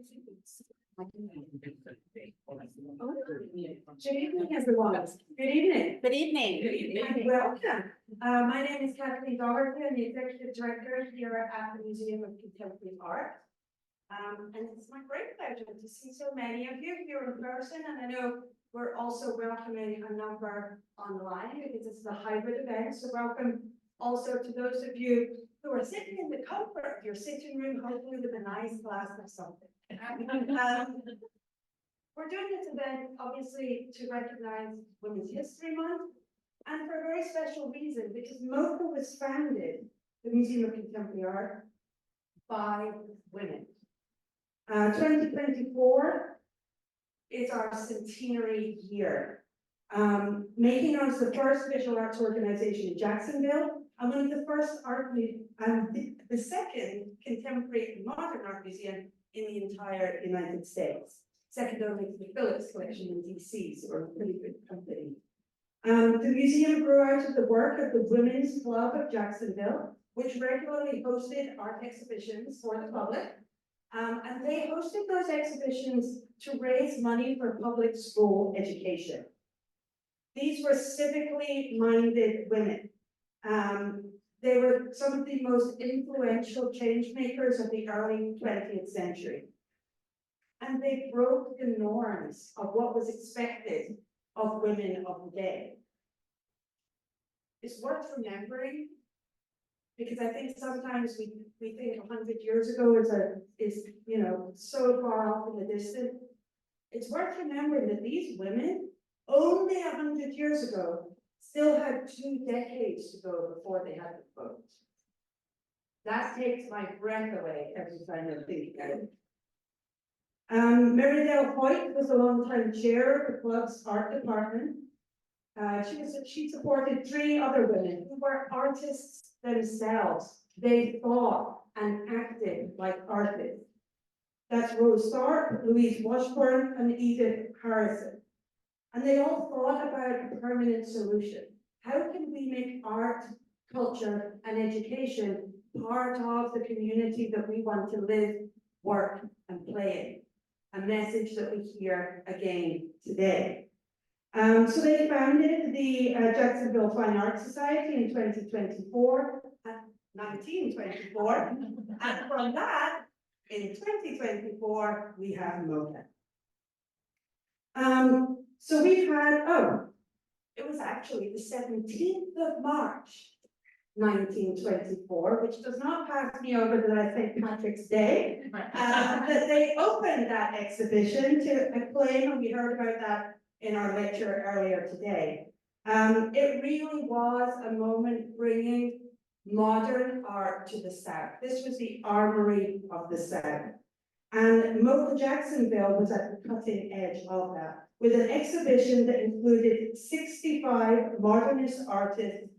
Good evening, everyone. Good evening. Good evening. Good evening. And welcome. My name is Caitlín Doherty. I'm the Executive Director here at the Museum of Contemporary Art. And it's my great pleasure to see so many of you here in person. And I know we're also welcoming a number online because this is a hybrid event. So welcome also to those of you who are sitting in the comfort of your sitting room, hopefully with a nice glass of something. We're doing this event obviously to recognize Women's History Month and for a very special reason, because MOCA was founded, the Museum of Contemporary Art, by women. 2024 is our centenary year, making us the first visual arts organization in Jacksonville and one of the first the second contemporary and modern art museum in the entire United States. Second only to the Phillips collection in DC, so we're a pretty good company. The museum grew out of the work of the Women's Club of Jacksonville, which regularly hosted art exhibitions for the public. And they hosted those exhibitions to raise money for public school education. These were civically minded women. They were some of the most influential change makers of the early 20th century. And they broke the norms of what was expected of women of the day. It's worth remembering, because I think sometimes we think 100 years ago is so far off in the distance. It's worth remembering that these women, only 100 years ago, still had 2 decades to go before they had the vote. That takes my breath away every time I think about it. Meridian was a longtime chair of the club's art department. She supported 3 other women who were artists themselves. They thought and acted like artists. That's Rose Stark, Louise Washburn, and Edith Harrison. And they all thought about a permanent solution. How can we make art, culture, and education part of the community that we want to live, work, and play in? A message that we hear again today. So they founded the Jacksonville Fine Arts Society in 1924, and from that, in 2024, we have MOCA. So we've had, it was actually the 17th of March, 1924, which does not pass me over that I St. Patrick's Day, that they opened that exhibition to acclaim, and we heard about that in our lecture earlier today. It really was a moment bringing modern art to the South. This was the armory of the South. And MOCA Jacksonville was at the cutting edge of that, with an exhibition that included 65 modernist artists,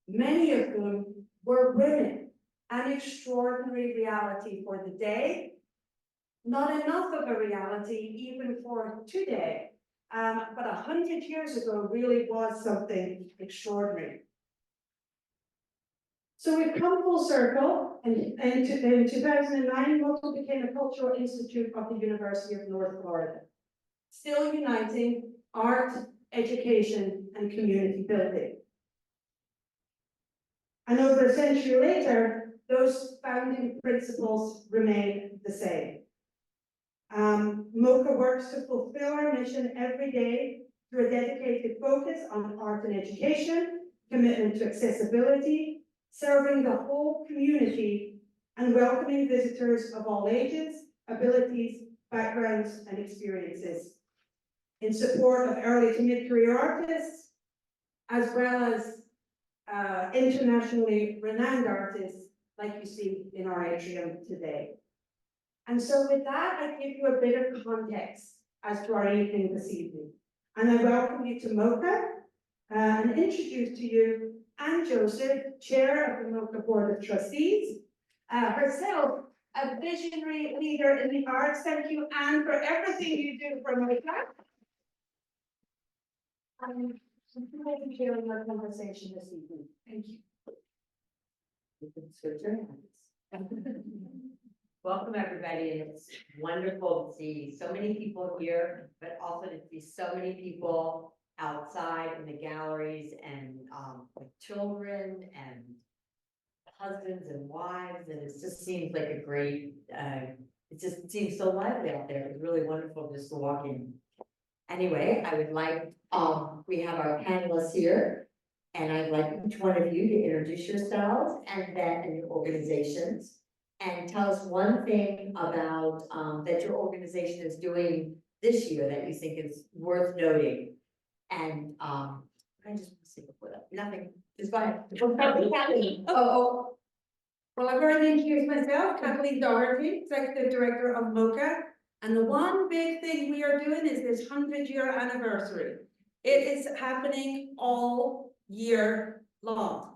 many of whom were women, an extraordinary reality for the day, not enough of a reality even for today, but 100 years ago really was something extraordinary. So we've come full circle, and in 2009, MOCA became a cultural institute of the University of North Florida, still uniting art, education, and community building. And over a century later, those founding principles remain the same. MOCA works to fulfill our mission every day through a dedicated focus on art and education, commitment to accessibility, serving the whole community, and welcoming visitors of all ages, abilities, backgrounds, and experiences, in support of early to mid-career artists, as well as internationally renowned artists like you see in our atrium today. And so with that, I give you a bit of context as to our evening this evening. And I welcome you to MOCA and introduce to you Anne Joseph, Chair of the MOCA Board of Trustees, herself a visionary leader in the arts. Thank you, Anne, for everything you do for MOCA. Thank you for sharing our conversation this evening. Thank you. You can switch your hands. Welcome, everybody, and it's wonderful to see so many people here, but also to see so many people outside in the galleries and with children and husbands and wives, and it just seems like a great, it just seems so lively out there. It's really wonderful just to walk in. Anyway, I would like, we have our panelists here, and I'd like each one of you to introduce yourselves and your organizations, and tell us one thing about, that your organization is doing this year that you think is worth noting. And, I just want to say before that, nothing, just go ahead. Oh, well, I've already introduced myself, Caitlín Doherty, Executive Director of MOCA. And the one big thing we are doing is this 100-year anniversary. It is happening all year long.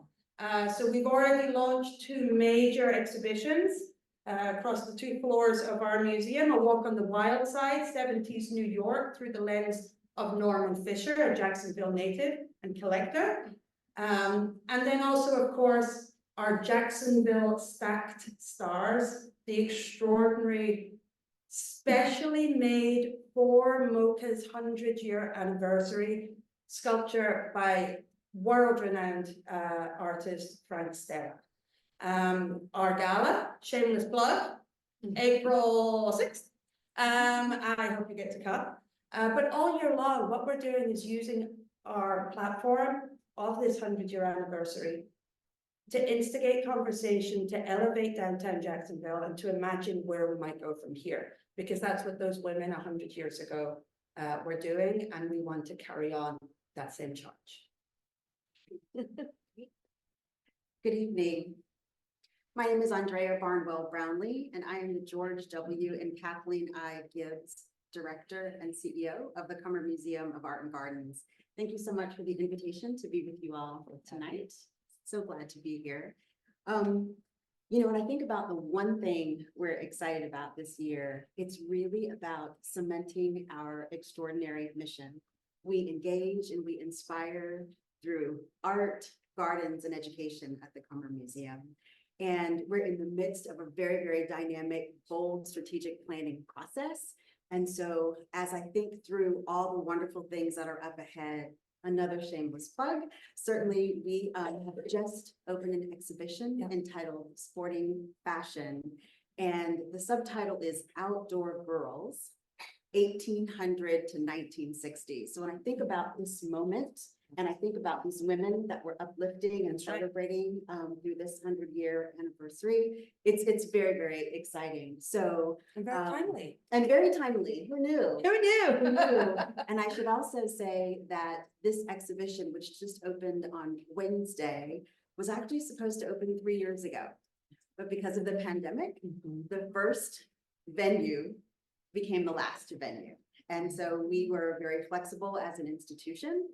So we've already launched 2 major exhibitions across the 2 floors of our museum. A Walk on the Wild Side, 70s New York, through the lens of Norman Fisher, a Jacksonville native and collector. And then also, of course, our Jacksonville Stacked Stars, the extraordinary, specially made for MOCA's 100-year anniversary sculpture by world-renowned artist Frank Stella. Our gala, shameless plug, April 6th. I hope you get to come. But all year long, what we're doing is using our platform of this 100-year anniversary to instigate conversation, to elevate downtown Jacksonville, and to imagine where we might go from here, because that's what those women 100 years ago were doing, and we want to carry on that same charge. Good evening. My name is Andrea Barnwell Brownlee, and I am the George W. and Kathleen I. Gibbs Director and CEO of the Cummer Museum of Art and Gardens. Thank you so much for the invitation to be with you all tonight. So glad to be here. You know, when I think about the one thing we're excited about this year, it's really about cementing our extraordinary mission. We engage and we inspire through art, gardens, and education at the Cummer Museum. And we're in the midst of a very, very dynamic, bold strategic planning process. And so as I think through all the wonderful things that are up ahead, another shameless plug, certainly we have just opened an exhibition entitled Sporting Fashion. And the subtitle is Outdoor Girls, 1800 to 1960. So when I think about this moment, and I think about these women that we're uplifting and celebrating through this 100-year anniversary, it's very, very exciting. So And very timely. And very timely. Who knew? Who knew? Who knew? And I should also say that this exhibition, which just opened on Wednesday, was actually supposed to open 3 years ago. But because of the pandemic, the first venue became the last venue. And so we were very flexible as an institution.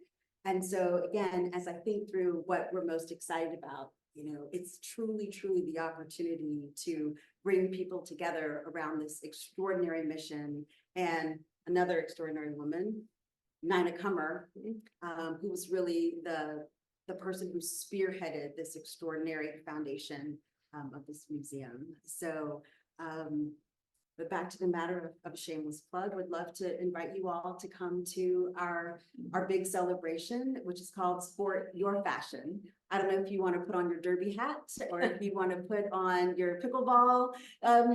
And so again, as I think through what we're most excited about, you know, it's truly, truly the opportunity to bring people together around this extraordinary mission. And another extraordinary woman, Nina Cummer, who was really the person who spearheaded this extraordinary foundation of this museum. So, but back to the matter of a shameless plug, would love to invite you all to come to our big celebration, which is called Sport Your Fashion. I don't know if you want to put on your derby hat or if you want to put on your pickleball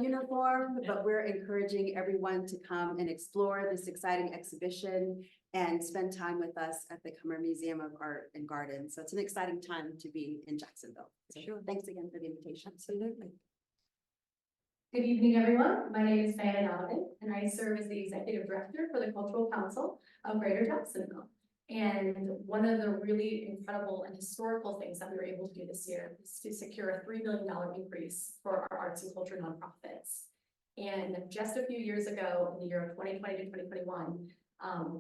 uniform, but we're encouraging everyone to come and explore this exciting exhibition and spend time with us at the Cummer Museum of Art and Gardens. So it's an exciting time to be in Jacksonville. So sure. Thanks again for the invitation. Absolutely. Good evening, everyone. My name is Diana Donovan, and I serve as the Executive Director for the Cultural Council of Greater Jacksonville. And one of the really incredible and historical things that we were able to do this year is to secure a $3 million increase for our arts and culture nonprofits. And just a few years ago, in the year of 2020 to 2021,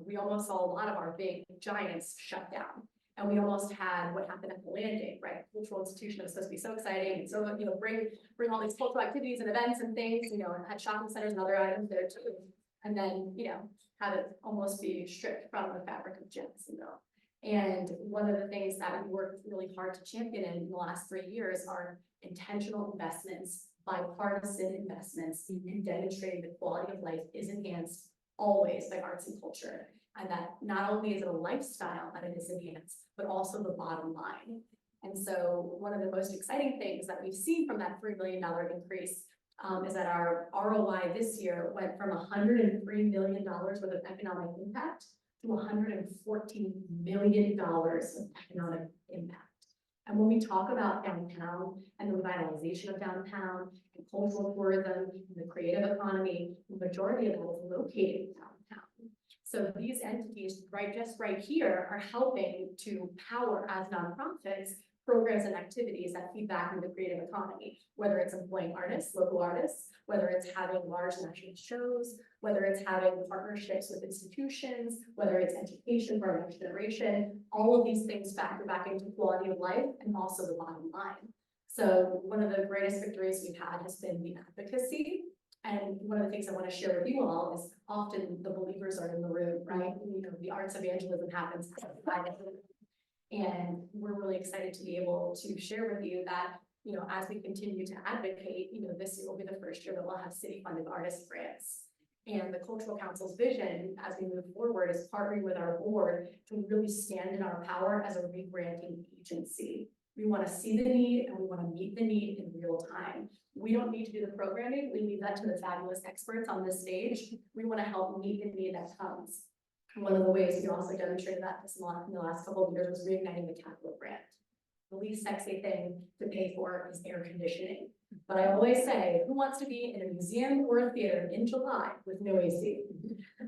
we almost saw a lot of our big giants shut down. And we almost had what happened at the Landing, right? Cultural institution was supposed to be so exciting. And so, you know, bring all these cultural activities and events and things, you know, and had shopping centers and other items there too. And then, you know, have it almost be stripped from the fabric of Jacksonville. And one of the things that we worked really hard to champion in the last 3 years are intentional investments bipartisan investments in demonstrating the quality of life is enhanced always by arts and culture. And that not only is it a lifestyle that it is enhanced, but also the bottom line. And so one of the most exciting things that we've seen from that $3 million increase is that our ROI this year went from $103 million worth of economic impact to $114 million of economic impact. And when we talk about downtown and the revitalization of downtown and cultural tourism and the creative economy, the majority of that is located downtown. So these entities right here are helping to power as nonprofits programs and activities that feed back into the creative economy, whether it's employing artists, local artists, whether it's having large national shows, whether it's having partnerships with institutions, whether it's education for our next generation. All of these things factor back into quality of life and also the bottom line. So one of the greatest victories we've had has been the advocacy. And one of the things I want to share with you all is often the believers are in the room, right? You know, the arts evangelism happens. And we're really excited to be able to share with you that, you know, as we continue to advocate, you know, this year will be the first year that we'll have city-funded artist grants. And the Cultural Council's vision as we move forward is partnering with our board to really stand in our power as a re-granting agency. We want to see the need and we want to meet the need in real time. We don't need to do the programming. We leave that to the fabulous experts on this stage. We want to help meet the need that comes. One of the ways we also demonstrated that in the last couple of years was reigniting the capital grant. The least sexy thing to pay for is air conditioning. But I always say, who wants to be in a museum or a theater in July with no AC?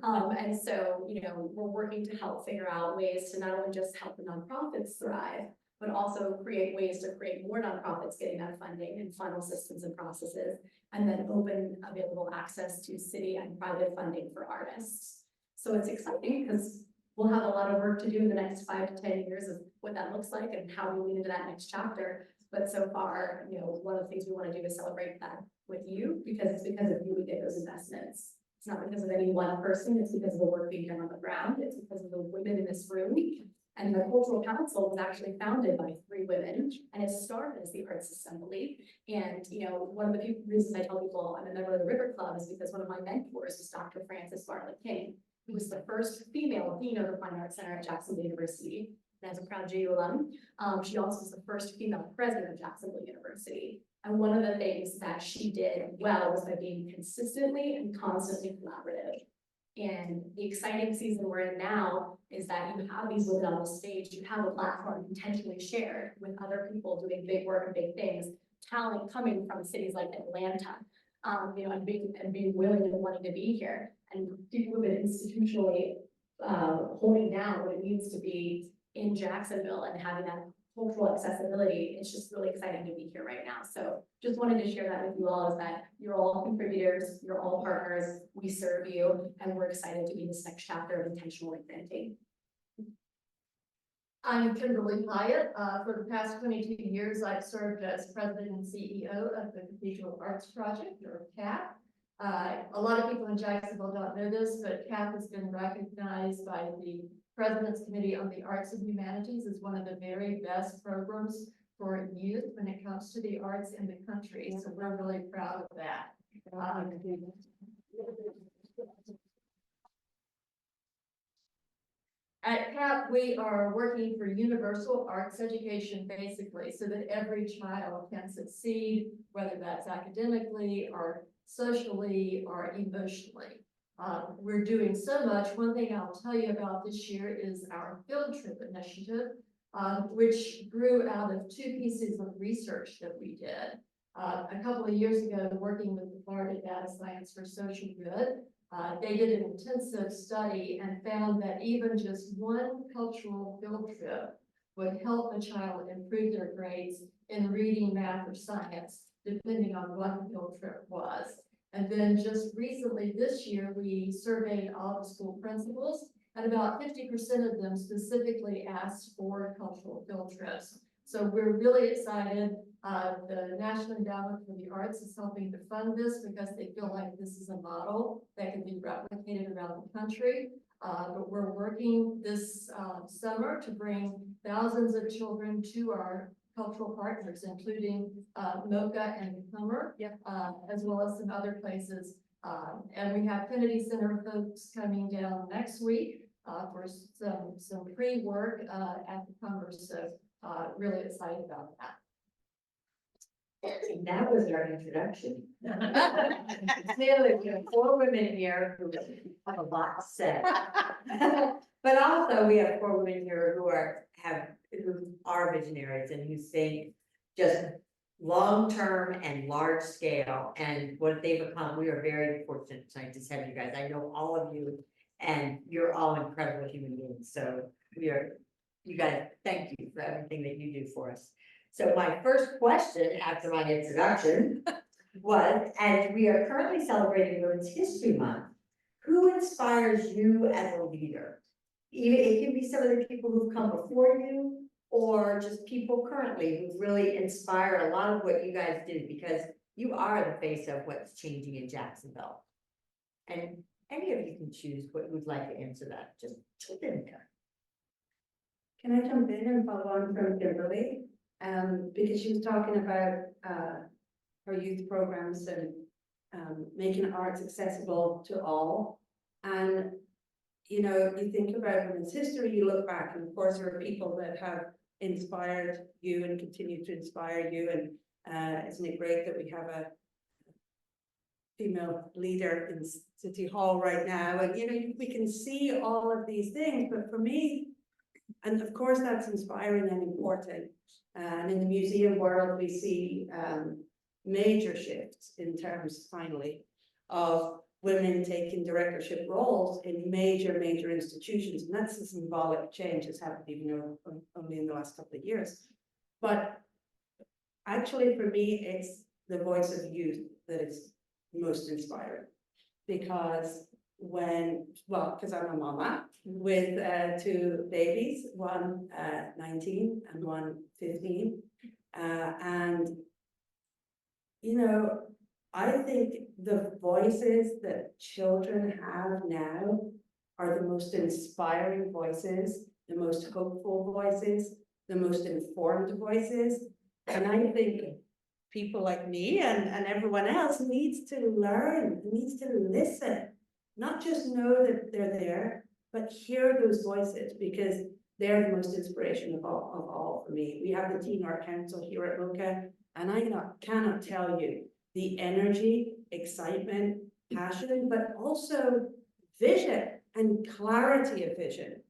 And so, you know, we're working to help figure out ways to not only just help the nonprofits thrive, but also create ways to create more nonprofits getting that funding and funnel systems and processes, and then open available access to city and private funding for artists. So it's exciting because we'll have a lot of work to do in the next 5 to 10 years of what that looks like and how we lead into that next chapter. But so far, you know, one of the things we want to do is celebrate that with you, because it's because of you we get those investments. It's not because of any one person, it's because of the work being done on the ground. It's because of the women in this room. And the Cultural Council was actually founded by 3 women, and it started as the Arts Assembly. And, you know, one of the reasons I tell people I'm a member of the River Club is because one of my mentors was Dr. Frances Bartlett King, who was the first female dean of the Fine Arts Center at Jacksonville University. And as a proud JU alum, she also was the first female president of Jacksonville University. And one of the things that she did well was by being consistently and constantly collaborative. And the exciting season we're in now is that you have these women on the stage, you have a platform intentionally shared with other people doing big work and big things, talent coming from cities like Atlanta, you know, and being willing and wanting to be here, and people who've been institutionally holding down what it means to be in Jacksonville and having that cultural accessibility. It's just really exciting to be here right now. So just wanted to share that with you all, is that you're all contributors, you're all partners, we serve you, and we're excited to be this next chapter of intentional granting. I'm Kimberly Hyatt. For the past 22 years, I've served as president and CEO of the Cathedral Arts Project, or CAP. A lot of people in Jacksonville don't know this, but CAP has been recognized by the President's Committee on the Arts and Humanities as one of the very best programs for youth when it comes to the arts in the country. So we're really proud of that. At CAP, we are working for universal arts education, basically, so that every child can succeed, whether that's academically or socially or emotionally. We're doing so much. One thing I'll tell you about this year is our field trip initiative, which grew out of 2 pieces of research that we did. A couple of years ago, working with the Florida Data Science for Social Good, they did an intensive study and found that even just one cultural field trip would help a child improve their grades in reading, math, or science, depending on what the field trip was. And then just recently this year, we surveyed all the school principals, and about 50% of them specifically asked for cultural field trips. So we're really excited. The National Endowment for the Arts is helping to fund this because they feel like this is a model that can be replicated around the country. But we're working this summer to bring thousands of children to our cultural partners, including MOCA and the Hummer. Yep. As well as some other places. And we have Kennedy Center folks coming down next week for some pre-work at the Hummer. So really excited about that. And that was our introduction. Clearly, we have 4 women here who have a lot to say. But also, we have 4 women here who are visionaries and who think just long-term and large scale, and what they've accomplished. We are very fortunate tonight to have you guys. I know all of you, and you're all incredible human beings. So you guys, thank you for everything that you do for us. So my first question after my introduction was, as we are currently celebrating Women's History Month, who inspires you as a leader? Even, it can be some of the people who've come before you, or just people currently who really inspire a lot of what you guys do, because you are the face of what's changing in Jacksonville. And any of you can choose what you would like to answer that, just jump in there. Can I jump in and follow on from Kimberly? Because she was talking about her youth programs and making arts accessible to all. And, you know, you think about women's history, you look back, and of course there are people that have inspired you and continue to inspire you. And isn't it great that we have a female leader in City Hall right now? And, you know, we can see all of these things, but for me, and of course that's inspiring and important. And in the museum world, we see major shifts in terms, finally, of women taking directorship roles in major institutions. And that's a symbolic change that's happened even only in the last couple of years. But actually, for me, it's the voice of youth that is most inspiring. Because because I'm a mama with 2 babies, one 19 and one 15. And, you know, I think the voices that children have now are the most inspiring voices, the most hopeful voices, the most informed voices. And I think people like me and everyone else needs to learn, needs to listen, not just know that they're there, but hear those voices, because they're the most inspiration of all for me. We have the Teen Art Council here at MOCA, and I cannot tell you the energy, excitement, passion, but also vision and clarity of vision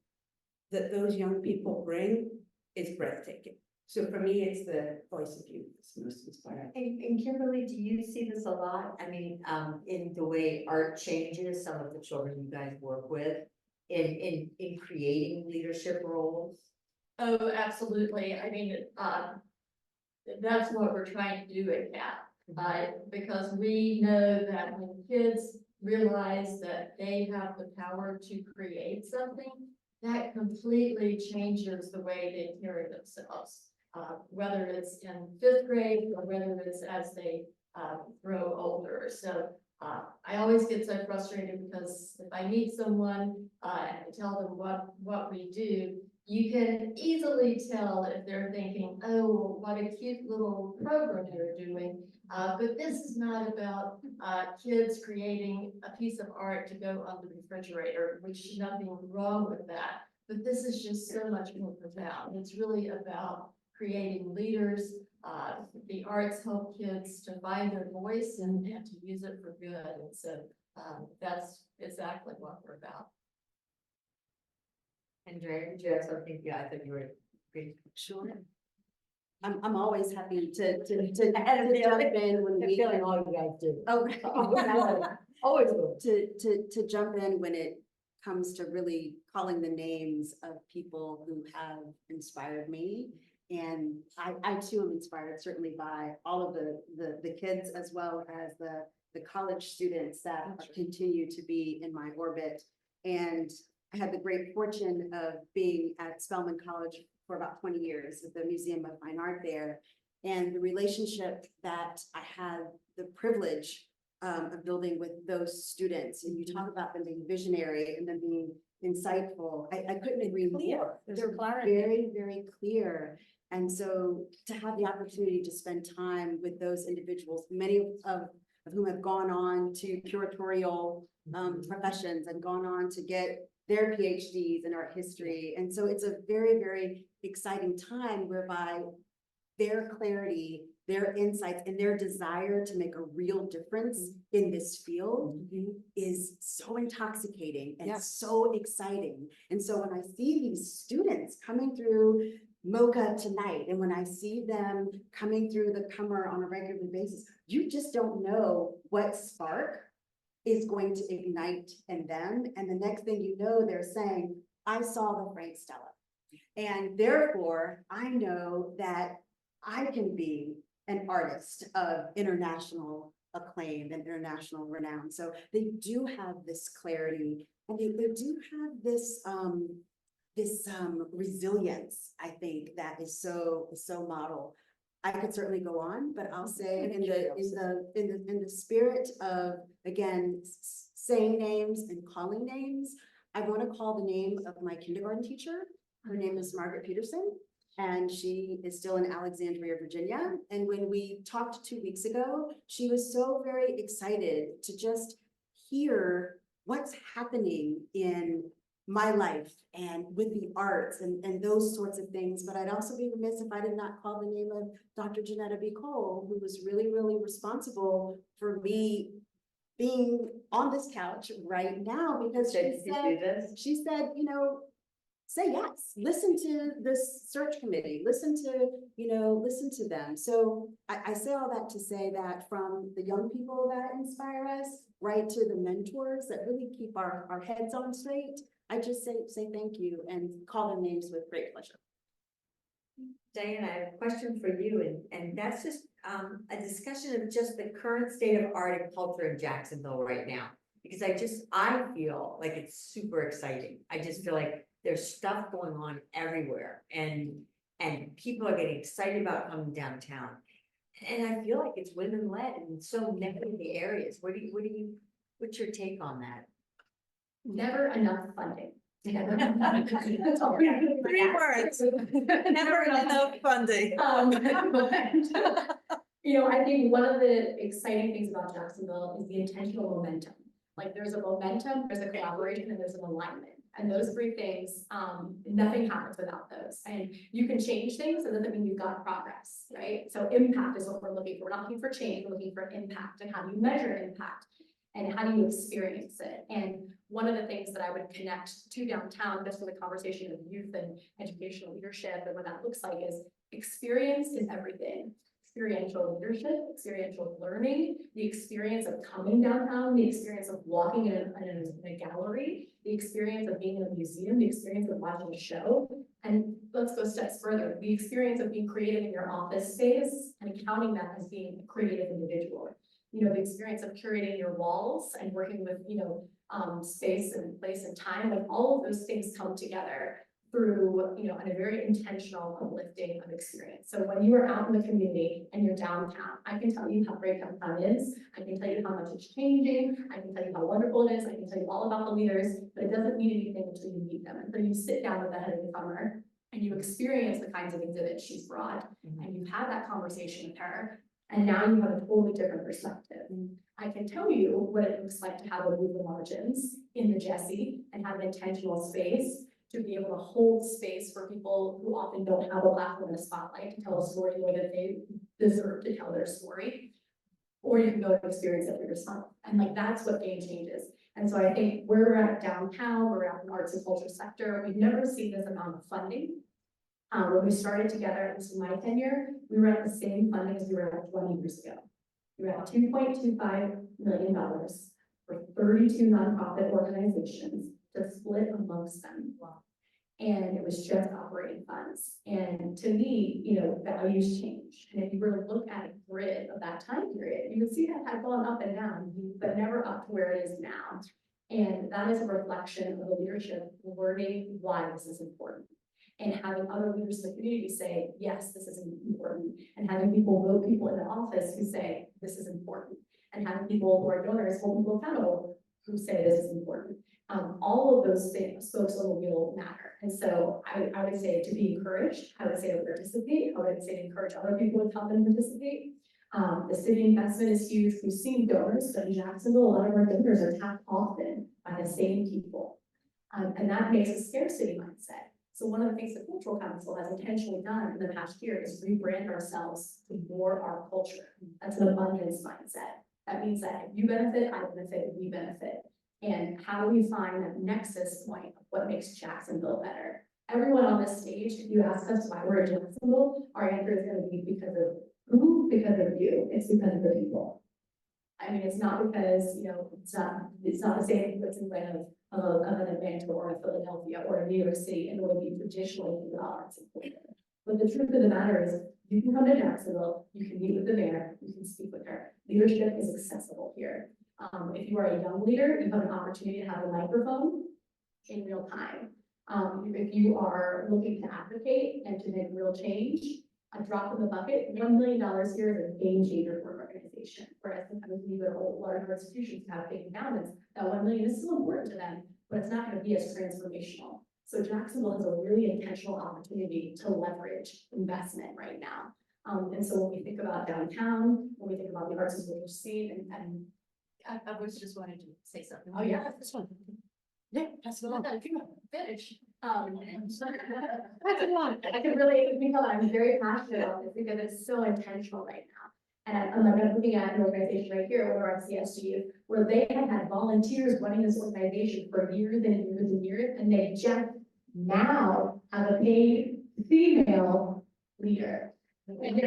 that those young people bring is breathtaking. So for me, it's the voice of youth that's most inspiring. And Kimberly, do you see this a lot? I mean, in the way art changes some of the children you guys work with in creating leadership roles? Oh, absolutely. I mean, that's what we're trying to do at CAP. Because we know that when kids realize that they have the power to create something, that completely changes the way they carry themselves. Whether it's in 5th grade or whether it's as they grow older. So I always get so frustrated because if I meet someone and tell them what we do, you can easily tell if they're thinking, oh, what a cute little program they're doing. But this is not about kids creating a piece of art to go on the refrigerator, which is nothing wrong with that. But this is just so much more profound. It's really about creating leaders. The arts help kids to find their voice and to use it for good. And so that's exactly what we're about. Andrea, did you have something? Yeah, I thought you were great. Sure. I'm always happy to jump in when we Feeling all you guys do. oh Always will. to jump in when it comes to really calling the names of people who have inspired me. And I too am inspired certainly by all of the kids, as well as the college students that continue to be in my orbit. And I had the great fortune of being at Spelman College for about 20 years at the Museum of Fine Art there. And the relationship that I had the privilege of building with those students, and you talk about them being visionary and them being insightful. I couldn't agree more. They're very, very clear. And so to have the opportunity to spend time with those individuals, many of whom have gone on to curatorial professions and gone on to get their PhDs in art history. And so it's a very, very exciting time whereby their clarity, their insights, and their desire to make a real difference in this field is so intoxicating and so exciting. And so when I see these students coming through MOCA tonight, and when I see them coming through the Comer on a regular basis, you just don't know what spark is going to ignite in them. And the next thing you know, they're saying, I saw the Frank Stella. And therefore, I know that I can be an artist of international acclaim and international renown. So they do have this clarity, and they do have this resilience, I think, that is so model. I could certainly go on, but I'll say in the spirit of, again, saying names and calling names, I want to call the name of my kindergarten teacher. Her name is Margaret Peterson, and she is still in Alexandria, Virginia. And when we talked 2 weeks ago, she was so very excited to just hear what's happening in my life and with the arts and those sorts of things. But I'd also be remiss if I did not call the name of Dr. Janetta B. Cole, who was really, really responsible for me being on this couch right now, because she said, you know, say yes, listen to this search committee, listen to them. So I say all that to say that from the young people that inspire us, right to the mentors that really keep our heads on straight, I just say thank you and call their names with great pleasure. Diane, I have a question for you, and that's just a discussion of just the current state of art and culture in Jacksonville right now. Because I feel like it's super exciting. I just feel like there's stuff going on everywhere, and people are getting excited about coming downtown. And I feel like it's women-led in so many of the areas. What's your take on that? Never enough funding. That's all. 3 words. Never enough funding. You know, I think one of the exciting things about Jacksonville is the intentional momentum. Like there's a momentum, there's a collaboration, and there's an alignment. And those 3 things, nothing happens without those. And you can change things, it doesn't mean you've got progress, right? So impact is what we're looking for. We're not looking for change, we're looking for impact. And how do you measure impact? And how do you experience it? And one of the things that I would connect to downtown, just for the conversation of youth and educational leadership and what that looks like, is experience is everything. Experiential leadership, experiential learning, the experience of coming downtown, the experience of walking in a gallery, the experience of being in a museum, the experience of watching a show. And let's go steps further, the experience of being creative in your office space and counting that as being a creative individual. You know, the experience of curating your walls and working with, space and place and time, like all of those things come together through, in a very intentional uplifting of experience. So when you are out in the community and you're downtown, I can tell you how great downtown is. I can tell you how much it's changing. I can tell you how wonderful it is. I can tell you all about the leaders, but it doesn't mean anything until you meet them. Until you sit down with the head of the Comer and you experience the kinds of exhibits she's brought, and you have that conversation with her. And now you have a totally different perspective. I can tell you what it looks like to have a move the margins in the Jessie and have an intentional space to be able to hold space for people who often don't have a platform in the spotlight to tell a story the way that they deserve to tell their story. Or you can go and experience it for yourself. And like, that's what game changes. And so I think we're at downtown, we're at the arts and culture sector. We've never seen this amount of funding. When we started together, this was my tenure, we were at the same funding as we were at 20 years ago. We were at $2.25 million for 32 nonprofit organizations to split amongst them. And it was just operating funds. And to me, values change. And if you were to look at a grid of that time period, you would see that had gone up and down, but never up to where it is now. And that is a reflection of the leadership learning why this is important. And having other leaders in the community say, yes, this is important. And having people vote people in the office who say, this is important. And having people who are donors hold people accountable who say this is important. All of those things, folks on the wheel matter. And so I would say to be encouraged, I would say to participate, I would say to encourage other people to come and participate. The city investment is huge. We've seen donors, but in Jacksonville, a lot of our donors are tapped often by the same people. And that makes a scarcity mindset. So one of the things the Cultural Council has intentionally done in the past year is rebrand ourselves to more our culture. That's an abundance mindset. That means that if you benefit, I benefit, we benefit. And how do we find that nexus point of what makes Jacksonville better? Everyone on this stage, if you ask us why we're in Jacksonville, our answer is going to be because of who, because of you. It's because of the people. I mean, it's not because, you know, it's not the same thing that's in front of an Atlanta or a Philadelphia or a New York City and what we traditionally think about arts and culture. But the truth of the matter is, you can come to Jacksonville, you can meet with the mayor, you can speak with her. Leadership is accessible here. If you are a young leader, you have an opportunity to have a microphone in real time. If you are looking to advocate and to make real change, a drop in the bucket, $1 million here is a game changer for an organization. Whereas sometimes when you go to larger institutions have big endowments, that $1 million is still important to them, but it's not going to be as transformational. So Jacksonville has a really intentional opportunity to leverage investment right now. And so when we think about downtown, when we think about the arts and culture scene, and I was just wanted to say something. oh yeah, this one. Yeah, pass it along. Finish. I can really become, I'm very passionate about this because it's so intentional right now. And I'm looking at an organization right here, one of our CSGs, where they have had volunteers running this organization for years and years and years, and they just now have a paid female leader. And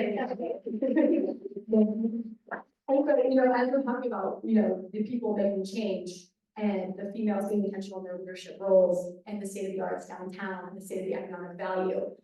you know, as we're talking about, you know, the people making change and the females being intentional in their leadership roles and the state of the arts downtown and the state of the economic value.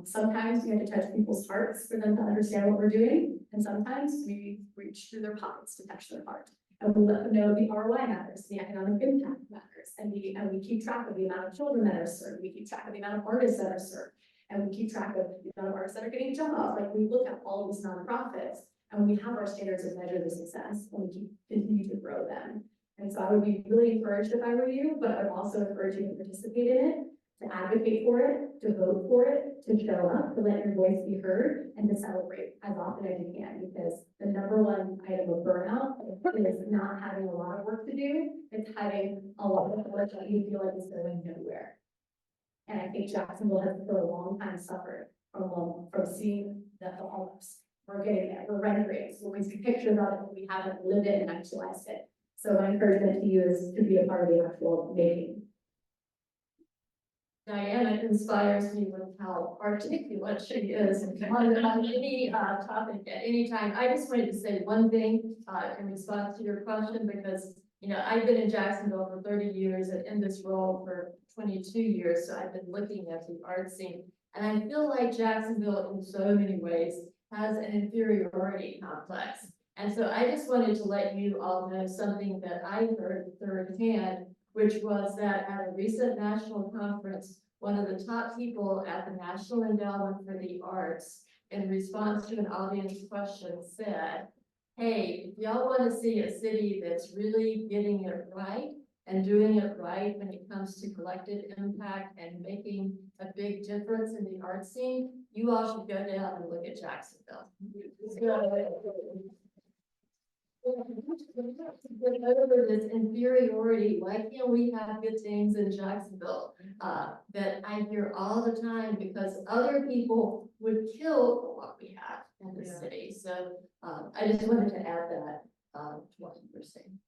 Sometimes we have to touch people's hearts for them to understand what we're doing. And sometimes we reach through their pockets to touch their heart. And we let them know the ROI matters, the economic impact matters. And we keep track of the amount of children that are served. We keep track of the amount of artists that are served. And we keep track of the amount of artists that are getting jobs. Like we look at all of these nonprofits and we have our standards of measure of success and we continue to grow them. And so I would be really encouraged if I were you, but I would also encourage you to participate in it, to advocate for it, to vote for it, to show up, to let your voice be heard, and to celebrate as often as you can, because the number one item of burnout is not having a lot of work to do, it's having a lot of work that you feel like is going nowhere. And I think Jacksonville has for a long time suffered from seeing the homeless. We're getting there, we're rendering, so we see pictures of it, but we haven't lived it and actualized it. So my encouragement to you is to be a part of the actual making. Diana inspires me with how articulate she is on any topic at any time. I just wanted to say one thing in response to your question, because you know I've been in Jacksonville for 30 years and in this role for 22 years, so I've been looking at the art scene, and I feel like Jacksonville in so many ways has an inferiority complex. And so I just wanted to let you all know something that I heard firsthand, which was that at a recent national conference, one of the top people at the National Endowment for the Arts, in response to an audience question, said, hey, if y'all want to see a city that's really getting it right and doing it right when it comes to collective impact and making a big difference in the art scene, you all should go down and look at Jacksonville. Get over this inferiority. Why can't we have good things in Jacksonville? That I hear all the time because other people would kill for what we have in the city. So I just wanted to add that to what you were saying.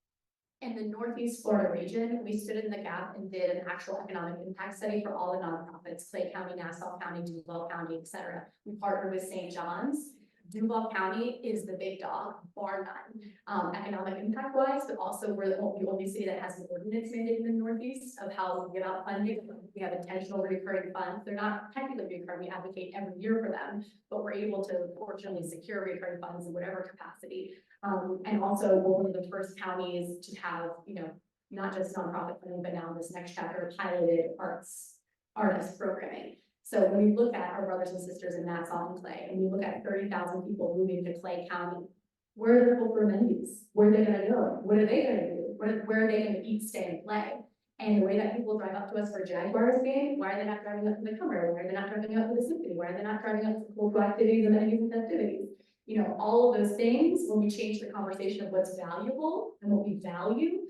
In the Northeast Florida region, we stood in the gap and did an actual economic impact study for all the nonprofits, Clay County, Nassau County, Duval County, et cetera. We partnered with St. John's. Duval County is the big dog, bar none, economic impact wise, but also we're the only city that has an ordinance mandate in the Northeast of how we give out funding. We have intentional recurring funds. They're not technically recurring. We advocate every year for them, but we're able to fortunately secure recurring funds in whatever capacity. And also we're one of the first counties to have, you know, not just nonprofit funding, but now this next chapter piloted artist programming. So when we look at our brothers and sisters in Nassau and Clay, and we look at 30,000 people moving to Clay County, where are their cultural amenities? Where are they going to go? What are they going to do? Where are they going to eat, stay, and play? And the way that people drive up to us for a Jaguars game, why are they not driving up to the Cover? Why are they not driving up to the Symphony? Why are they not driving up to cultural activities and venues and festivities? You know, all of those things, when we change the conversation of what's valuable and what we value,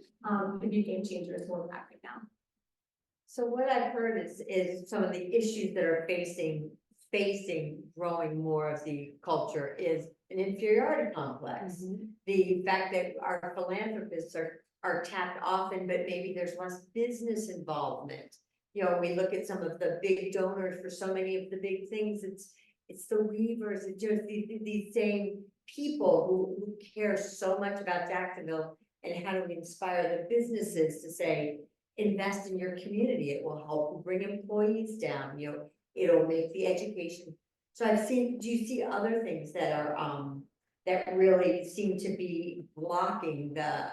could be game changers for we're right now. So what I've heard is some of the issues that are facing growing more of the culture is an inferiority complex. The fact that our philanthropists are tapped often, but maybe there's less business involvement. You know, we look at some of the big donors for so many of the big things, it's the weavers, it's just these same people who care so much about Jacksonville, and how do we inspire the businesses to say, invest in your community, it will help bring employees down, you know, it'll make the education. So do you see other things that are, that really seem to be blocking the,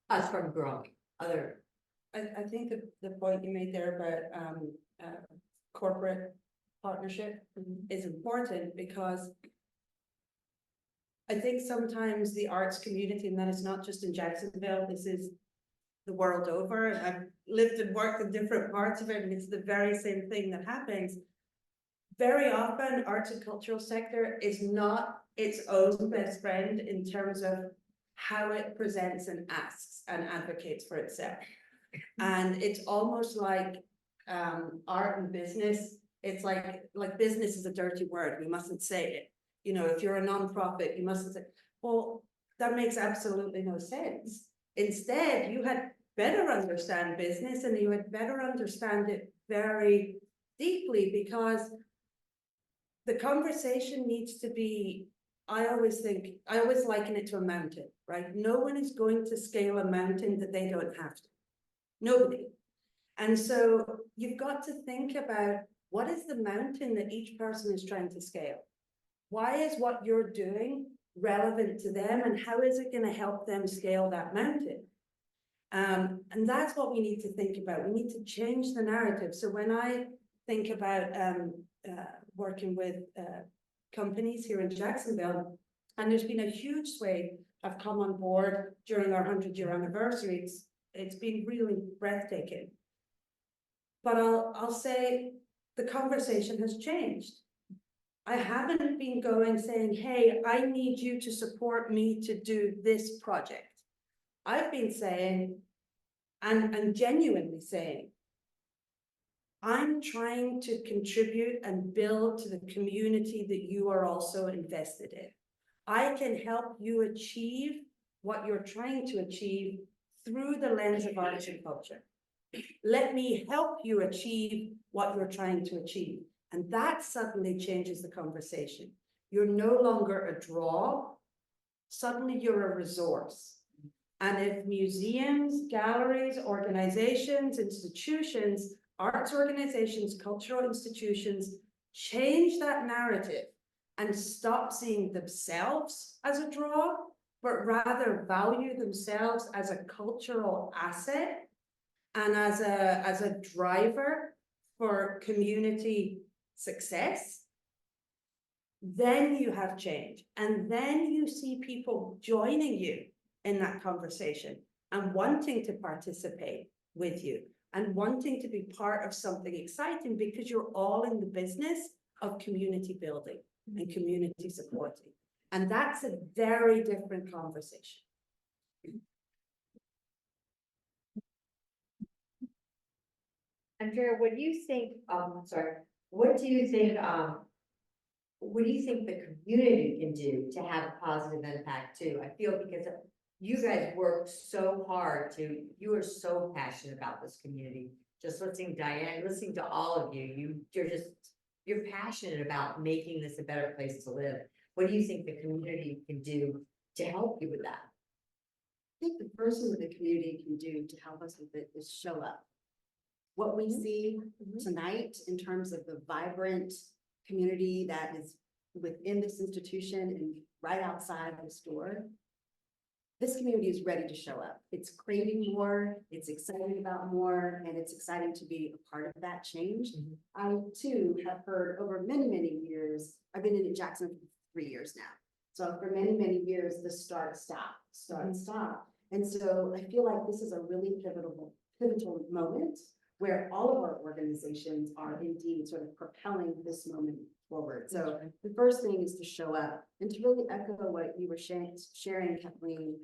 us from growing, I think the point you made there about corporate partnership is important, because I think sometimes the arts community, and that is not just in Jacksonville, this is the world over, and I've lived and worked in different parts of it, and it's the very same thing that happens. Very often, arts and cultural sector is not its own best friend in terms of how it presents and asks and advocates for itself. And it's almost like art and business, it's like business is a dirty word, we mustn't say it. You know, if you're a nonprofit, you mustn't say, well, that makes absolutely no sense. Instead, you had better understand business, and you had better understand it very deeply, because the conversation needs to be, I always liken it to a mountain, right? No one is going to scale a mountain that they don't have to. Nobody. And so you've got to think about, what is the mountain that each person is trying to scale? Why is what you're doing relevant to them, and how is it going to help them scale that mountain? And that's what we need to think about. We need to change the narrative. So when I think about working with companies here in Jacksonville, and there's been a huge swathe have come on board during our 100-year anniversary, it's been really breathtaking. But I'll say the conversation has changed. I haven't been going saying, hey, I need you to support me to do this project. I've been saying, and genuinely saying, I'm trying to contribute and build to the community that you are also invested in. I can help you achieve what you're trying to achieve through the lens of arts and culture. Let me help you achieve what you're trying to achieve. And that suddenly changes the conversation. You're no longer a draw, suddenly you're a resource. And if museums, galleries, organizations, institutions, arts organizations, cultural institutions change that narrative and stop seeing themselves as a draw, but rather value themselves as a cultural asset and as a driver for community success, then you have change. And then you see people joining you in that conversation and wanting to participate with you and wanting to be part of something exciting, because you're all in the business of community building and community supporting. And that's a very different conversation. Andrea, what do you think, what do you think the community can do to have a positive impact too? I feel because you guys work so hard you are so passionate about this community. Just listening to Diane, listening to all of you, you're passionate about making this a better place to live. What do you think the community can do to help you with that? I think the first thing that the community can do to help us with it is show up. What we see tonight in terms of the vibrant community that is within this institution and right outside the store, this community is ready to show up. It's craving more, it's excited about more, and it's exciting to be a part of that change. I too have heard over many, many years, I've been in Jackson for 3 years now. So for many, many years, the start, stop. And so I feel like this is a really pivotal pivotal moment where all of our organizations are indeed sort of propelling this moment forward. So the first thing is to show up and to really echo what you were sharing, Kathleen.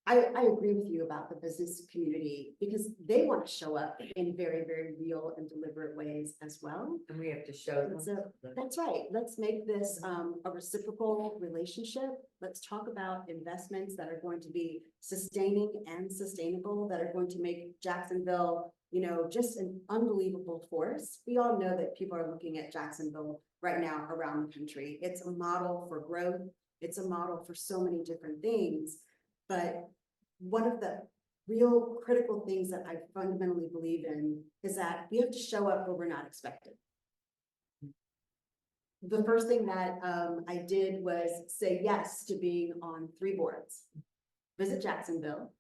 I agree with you about the business community because they want to show up in very, very real and deliberate ways as well. And we have to show them. So that's right. Let's make this a reciprocal relationship. Let's talk about investments that are going to be sustaining and sustainable, that are going to make Jacksonville, you know, just an unbelievable force. We all know that people are looking at Jacksonville right now around the country. It's a model for growth. It's a model for so many different things. But one of the real critical things that I fundamentally believe in is that we have to show up where we're not expected. The first thing that I did was say yes to being on 3 boards: Visit Jacksonville,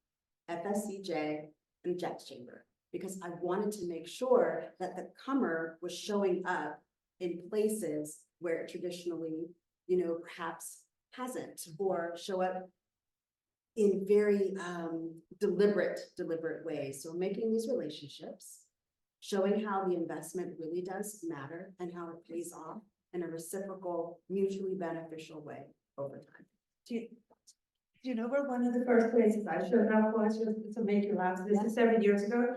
FSCJ, and Jax Chamber, because I wanted to make sure that the comer was showing up in places where it traditionally, you know, perhaps hasn't, or show up in very deliberate ways. So making these relationships, showing how the investment really does matter and how it pays off in a reciprocal, mutually beneficial way over time. Do you know where one of the first places I showed up was, just to make you laugh, this is 7 years ago.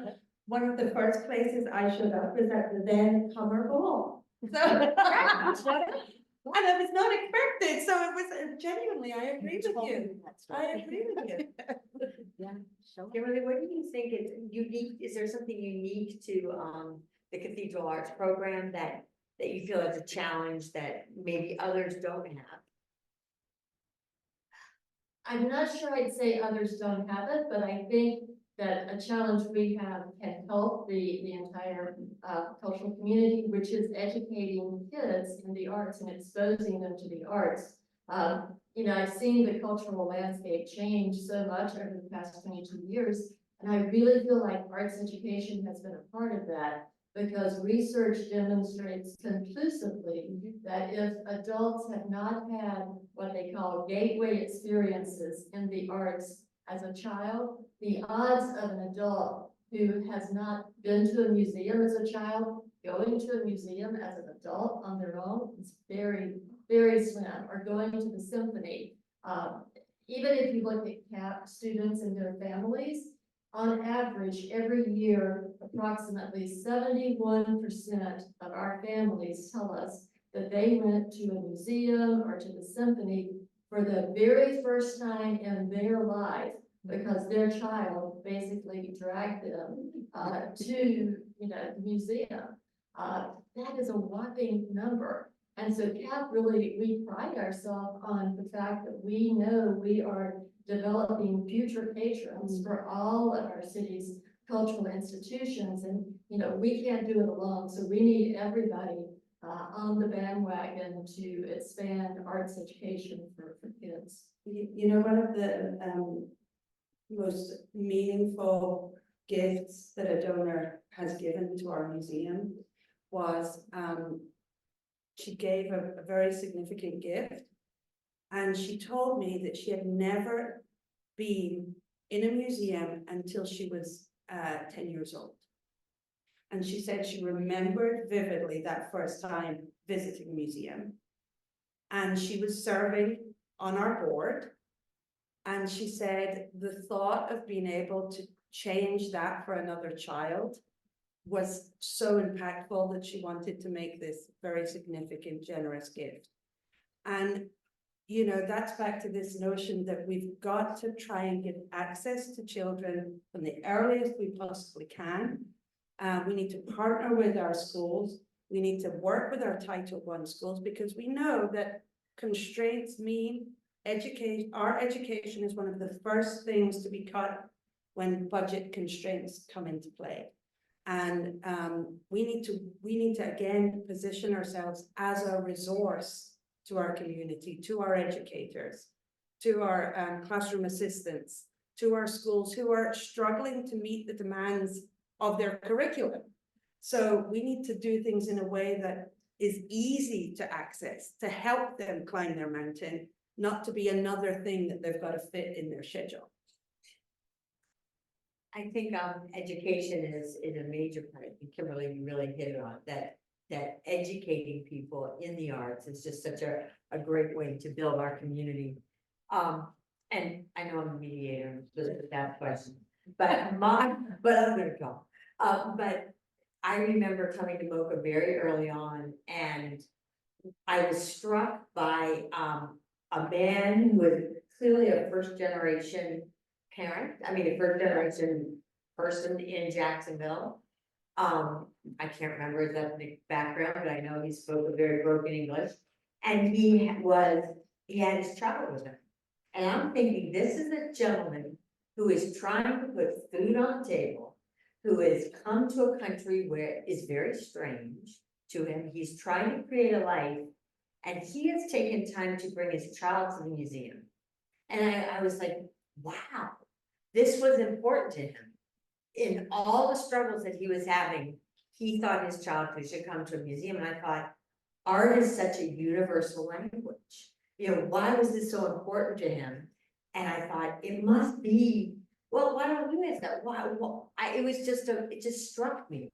One of the first places I showed up was at the then Comer Ball. So, and I was not expected, so it was genuinely, I agree with you. I agree with you. Yeah, show up. Kimberly, what do you think is unique? Is there something unique to the Cathedral Arts program that you feel is a challenge that maybe others don't have? I'm not sure I'd say others don't have it, but I think that a challenge we have can help the entire cultural community, which is educating kids in the arts and exposing them to the arts. You know, I've seen the cultural landscape change so much over the past 22 years, and I really feel like arts education has been a part of that, because research demonstrates conclusively that if adults have not had what they call gateway experiences in the arts as a child, the odds of an adult who has not been to a museum as a child going to a museum as an adult on their own is very, very slim, or going to the symphony. Even if you look at CAP students and their families, on average, every year, approximately 71% of our families tell us that they went to a museum or to the symphony for the very first time in their life, because their child basically dragged them to, you know, the museum. That is a whopping number. And so CAP really, we pride ourselves on the fact that we know we are developing future patrons for all of our city's cultural institutions. And, you know, we can't do it alone. So we need everybody on the bandwagon to expand arts education for kids. You know, one of the most meaningful gifts that a donor has given to our museum was she gave a very significant gift, and she told me that she had never been in a museum until she was 10 years old. And she said she remembered vividly that first time visiting a museum, and she was serving on our board. And she said the thought of being able to change that for another child was so impactful that she wanted to make this very significant, generous gift. And, you know, that's back to this notion that we've got to try and give access to children from the earliest we possibly can. We need to partner with our schools. We need to work with our Title I schools, because we know that constraints mean our education is one of the first things to be cut when budget constraints come into play. And we need to again position ourselves as a resource to our community, to our educators, to our classroom assistants, to our schools who are struggling to meet the demands of their curriculum. So we need to do things in a way that is easy to access, to help them climb their mountain, not to be another thing that they've got to fit in their schedule. I think education is a major part. Kimberly, you really hit it on that educating people in the arts is just such a great way to build our community. And I know I'm a mediator, so that question, but I'm gonna go. But I remember coming to MOCA very early on, and I was struck by a man who was clearly a first generation parent, I mean, a first generation person in Jacksonville. I can't remember his ethnic background, but I know he spoke a very broken English. And he had his child with him. And I'm thinking, this is a gentleman who is trying to put food on the table, who has come to a country where it's very strange to him. He's trying to create a life, and he has taken time to bring his child to the museum. And I was like, wow, this was important to him. In all the struggles that he was having, he thought his child should come to a museum. And I thought, art is such a universal language. You know, why was this so important to him? And I thought, it must be, well, why don't you ask that? Why, it just struck me.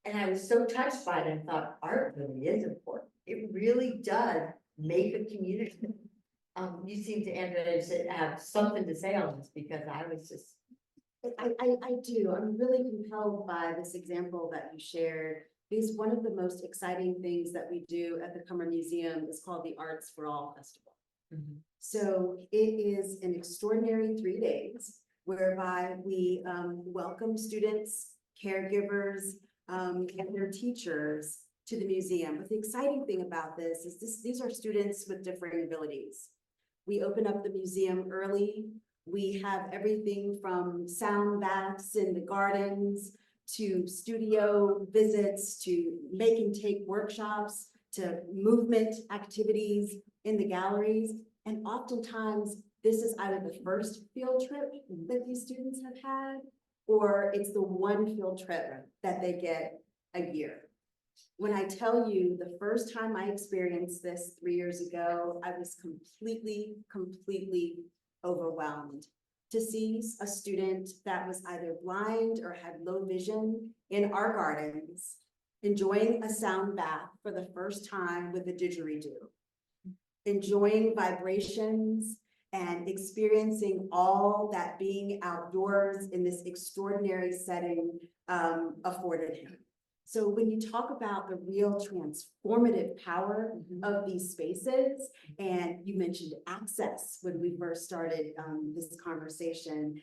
And I was so touched by it and thought, art really is important. It really does make a community. You seem to, Andrea, have something to say on this, because I was just. I do. I'm really compelled by this example that you shared, because one of the most exciting things that we do at the Cummer Museum is called the Arts for All Festival. Mhm. So it is an extraordinary 3 days whereby we welcome students, caregivers, and their teachers to the museum. But the exciting thing about this is these are students with differing abilities. We open up the museum early. We have everything from sound baths in the gardens to studio visits to make and take workshops to movement activities in the galleries. And oftentimes this is either the first field trip that these students have had, or it's the one field trip that they get a year. When I tell you the first time I experienced this 3 years ago, I was completely overwhelmed to see a student that was either blind or had low vision in our gardens, enjoying a sound bath for the first time with a didgeridoo, enjoying vibrations and experiencing all that being outdoors in this extraordinary setting afforded him. So when you talk about the real transformative power of these spaces, and you mentioned access when we first started this conversation,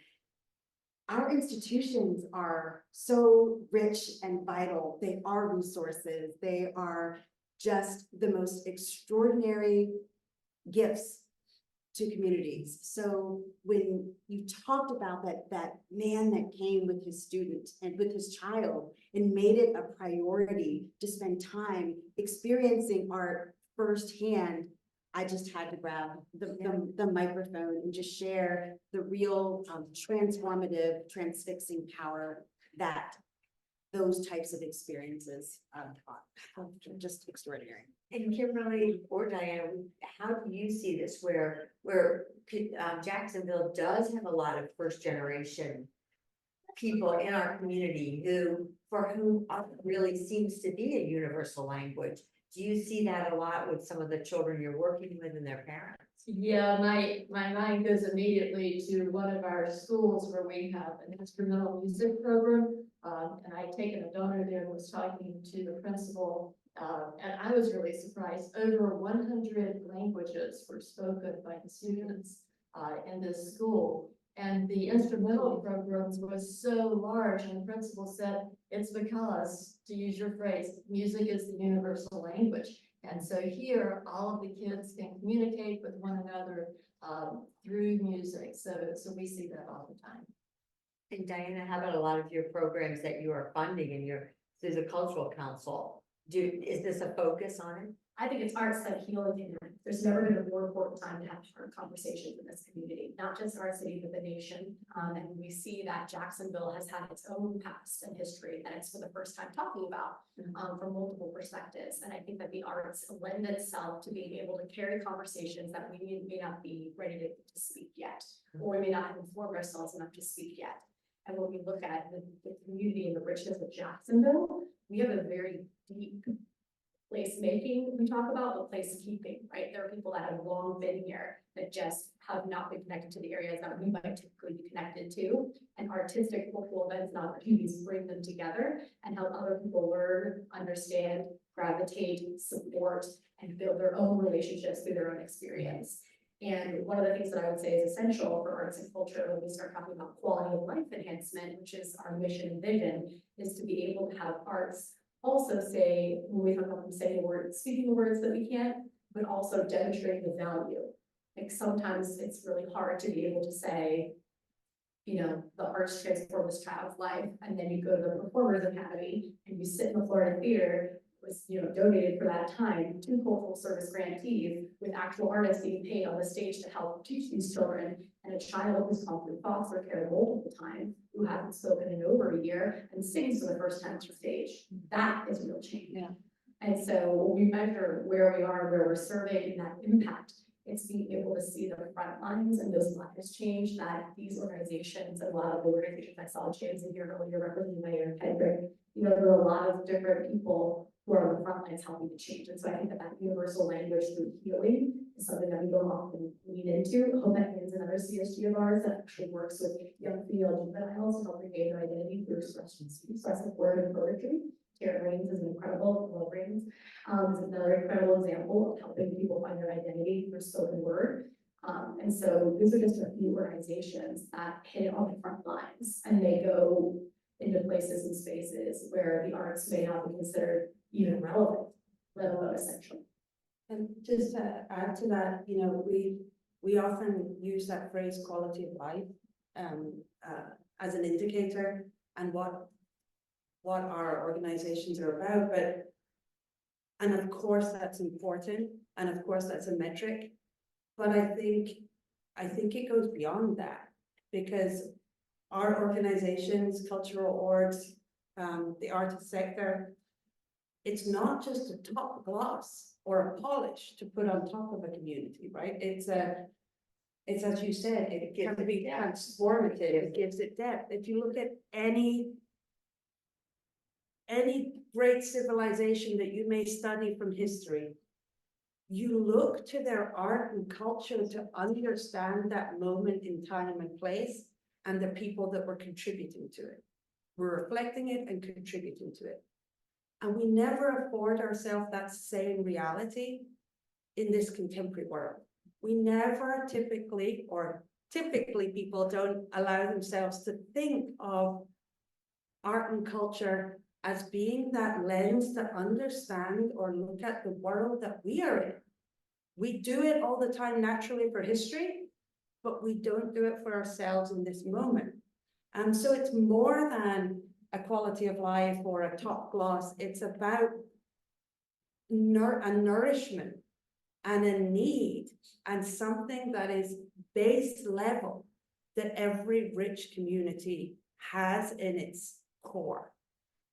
our institutions are so rich and vital. They are resources. They are just the most extraordinary gifts to communities. So when you talked about that man that came with his student and with his child and made it a priority to spend time experiencing art firsthand, I just had to grab the microphone and just share the real transformative, transfixing power that those types of experiences are just extraordinary. And Kimberly or Diana, how do you see this where Jacksonville does have a lot of first generation people in our community for whom art really seems to be a universal language? Do you see that a lot with some of the children you're working with and their parents? Yeah, my mind goes immediately to one of our schools where we have an instrumental music program. And I'd taken a donor there and was talking to the principal. And I was really surprised. Over 100 languages were spoken by the students in this school. And the instrumental programs was so large, and the principal said, it's because, to use your phrase, music is the universal language. And so here, all of the kids can communicate with one another through music. So we see that all the time. And Diana, how about a lot of your programs that you are funding and through the Cultural Council? Is this a focus on it? I think it's arts that heal and connect. There's never been a more important time to have hard conversations in this community, not just our city, but the nation. And we see that Jacksonville has had its own past and history that it's for the first time talking about from multiple perspectives. And I think that the arts lend itself to being able to carry conversations that we may not be ready to speak yet, or we may not have informed ourselves enough to speak yet. And when we look at the community and the richness of Jacksonville, we have a very deep placemaking we talk about, but placekeeping, right? There are people that have long been here that just have not been connected to the areas that we might typically be connected to. And artistic cultural events and opportunities bring them together and help other people learn, understand, gravitate, support, and build their own relationships through their own experience. And one of the things that I would say is essential for arts and culture when we start talking about quality of life enhancement, which is our mission and vision, is to be able to have arts also say, when we talk about them saying words, speaking the words that we can't, but also demonstrating the value. Like sometimes it's really hard to be able to say, you know, the arts transform this child's life, and then you go to the Performers Academy and you sit in the Florida Theater, was, you know, donated for that time to cultural service grantees with actual artists being paid on the stage to help teach these children, and a child who's gone through foster care multiple times, who hasn't spoken in over a year and sings for the first time on stage. That is real change. Yeah. And so when we measure where we are, where we're serving, and that impact, it's being able to see the front lines and those lives change that these organizations, and a lot of the organizations I saw James in here earlier represented by Aaron Kendrick, you know, there are a lot of different people who are on the front lines helping to change. And so I think that universal language through healing is something that we don't often lean into. Home is another CSG of ours that actually works with young female juveniles to help regain their identity through expressive word and poetry. Karen Rains is incredible, Love Rains is another incredible example of helping people find their identity through spoken word. And so these are just a few organizations that hit on the front lines, and they go into places and spaces where the arts may not be considered even relevant, let alone essential. And just to add to that, you know, we often use that phrase quality of life as an indicator and what our organizations are about, and of course that's important, and of course that's a metric, but I think it goes beyond that, because our organizations, cultural orgs, the artist sector, it's not just a top gloss or a polish to put on top of a community, right? It's as you said, it can be transformative, it gives it depth. If you look at any great civilization that you may study from history, you look to their art and culture to understand that moment in time and place and the people that were contributing to it. We're reflecting it and contributing to it. And we never afford ourselves that same reality in this contemporary world. We never typically people don't allow themselves to think of art and culture as being that lens to understand or look at the world that we are in. We do it all the time naturally for history, but we don't do it for ourselves in this moment. And so it's more than a quality of life or a top gloss. It's about a nourishment and a need and something that is base level that every rich community has in its core.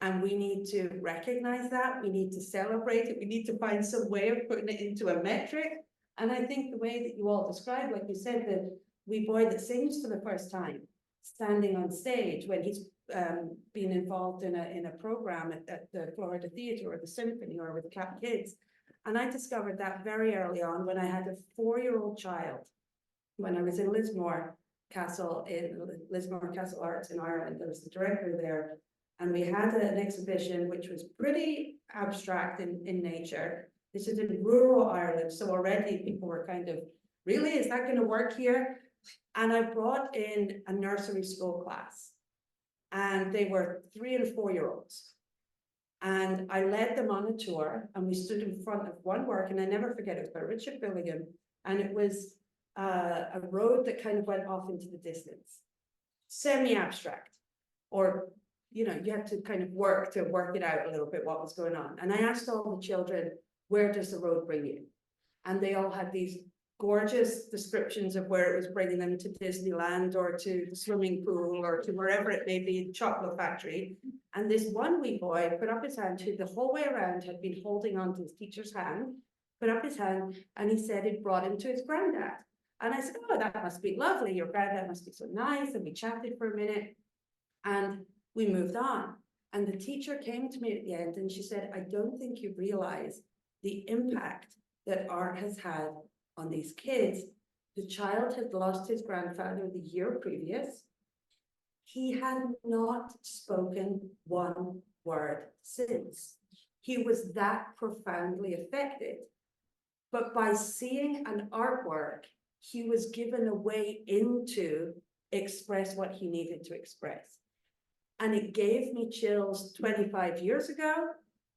And we need to recognize that, we need to celebrate it, we need to find some way of putting it into a metric. And I think the way that you all described, like you said, the wee boy that sings for the first time, standing on stage when he's been involved in a program at the Florida Theater or the Symphony or with Cap Kids. And I discovered that very early on when I had a 4-year-old child, when I was in Lismore Castle Arts in Ireland. I was the director there. And we had an exhibition which was pretty abstract in nature. This is in rural Ireland, so already people were kind of, really, is that going to work here? And I brought in a nursery school class, and they were 3 and 4-year-olds. And I led them on a tour, and we stood in front of one work, and I never forget, it was by Richard Billigan, and it was a road that kind of went off into the distance, semi-abstract, or you know, you had to kind of work it out a little bit what was going on. And I asked all the children, where does the road bring you? And they all had these gorgeous descriptions of where it was bringing them, to Disneyland or to the swimming pool or to wherever it may be, chocolate factory. And this one wee boy put up his hand, who the whole way around had been holding on to his teacher's hand, put up his hand, and he said it brought him to his granddad. And I said, oh, that must be lovely. Your granddad must be so nice. And we chatted for a minute. And we moved on. And the teacher came to me at the end and she said, I don't think you realize the impact that art has had on these kids. The child had lost his grandfather the year previous. He had not spoken one word since. He was that profoundly affected. But by seeing an artwork, he was given a way into express what he needed to express. And it gave me chills 25 years ago.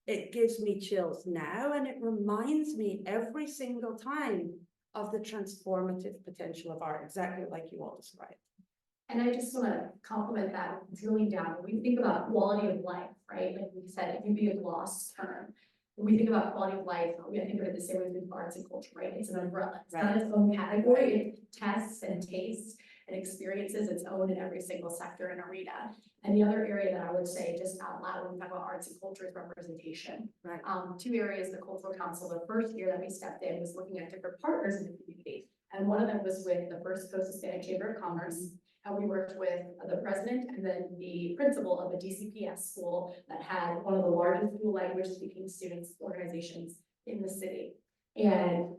It gives me chills now, and it reminds me every single time of the transformative potential of art, exactly like you all described. And I just want to compliment that, drilling down, when we think about quality of life, right? Like we said, it can be a gloss term. When we think about quality of life, we think of it the same way with arts and culture, right? It's an umbrella. It's not its own category. It tests and tastes and experiences its own in every single sector and arena. And the other area that I would say just out loud when we talk about arts and culture is representation. Right. Two areas, the Cultural Council, the first year that we stepped in was looking at different partners in the community. And one of them was with the First Coast Hispanic Chamber of Commerce. And we worked with the president and then the principal of a DCPS school that had one of the largest dual language speaking students organizations in the city. And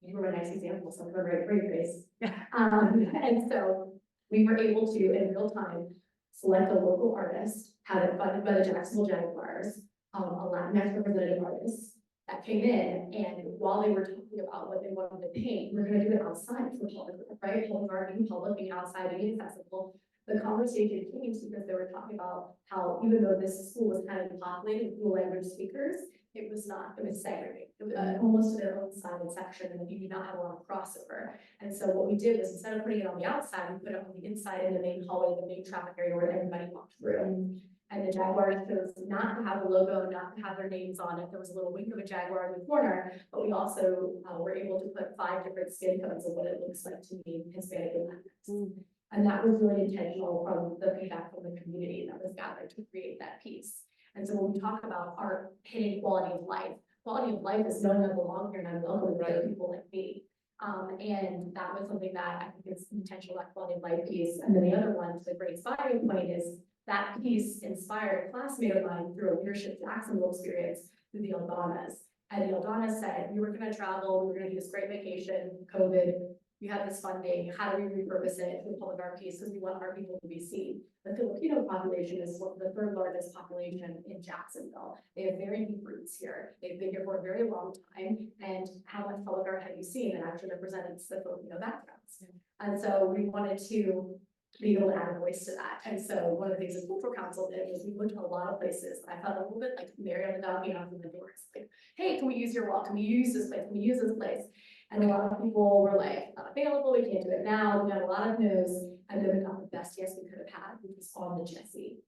you were a nice example, so I'm going to write for your face. And so we were able to, in real time, select a local artist, have it funded by the Jacksonville Jaguars, a Latinx representative artist that came in, and while they were talking about what they wanted to paint, we're gonna do it outside for the public, right? Public art being public, being outside, being accessible. The conversation came because they were talking about how even though this school was kind of populated with dual language speakers, it was not, it was segregated. It was almost to their own sided section, and you did not have a lot of crossover. And so what we did was instead of putting it on the outside, we put it on the inside in the main hallway, the main traffic area where everybody walked through. And the Jaguars chose not to have a logo, not to have their names on it. There was a little wink of a Jaguar in the corner, but we also were able to put 5 different skin tones of what it looks like to be Hispanic and Latinx. And that was really intentional from the feedback from the community that was gathered to create that piece. And so when we talk about art hitting quality of life is knowing I belong here and I'm welcome with other people like me. And that was something that I think is intentional, that quality of life piece. And then the other one, to the great inspiring point, is that piece inspired a classmate of mine through a leadership Jacksonville experience through the Aldonas. And the Aldonas said, we were going to travel, we were going to do this great vacation, COVID, we had this funding, how do we repurpose it for the public art piece, because we want our people to be seen. The Filipino population is the 3rd largest population in Jacksonville. They have very deep roots here. They've been here for a very long time. And how much public art have you seen that actually represents the Filipino backgrounds? And so we wanted to be able to add a voice to that. And so one of the things the Cultural Council did was we went to a lot of places. I felt a little bit like Mary on the dog, knocking the doors. Like, hey, can we use your wall? Can we use this place? Can we use this place? And a lot of people were like, not available, we can't do it now. We got a lot of no's. And then we got the best yes we could have had, which was on the Jessie.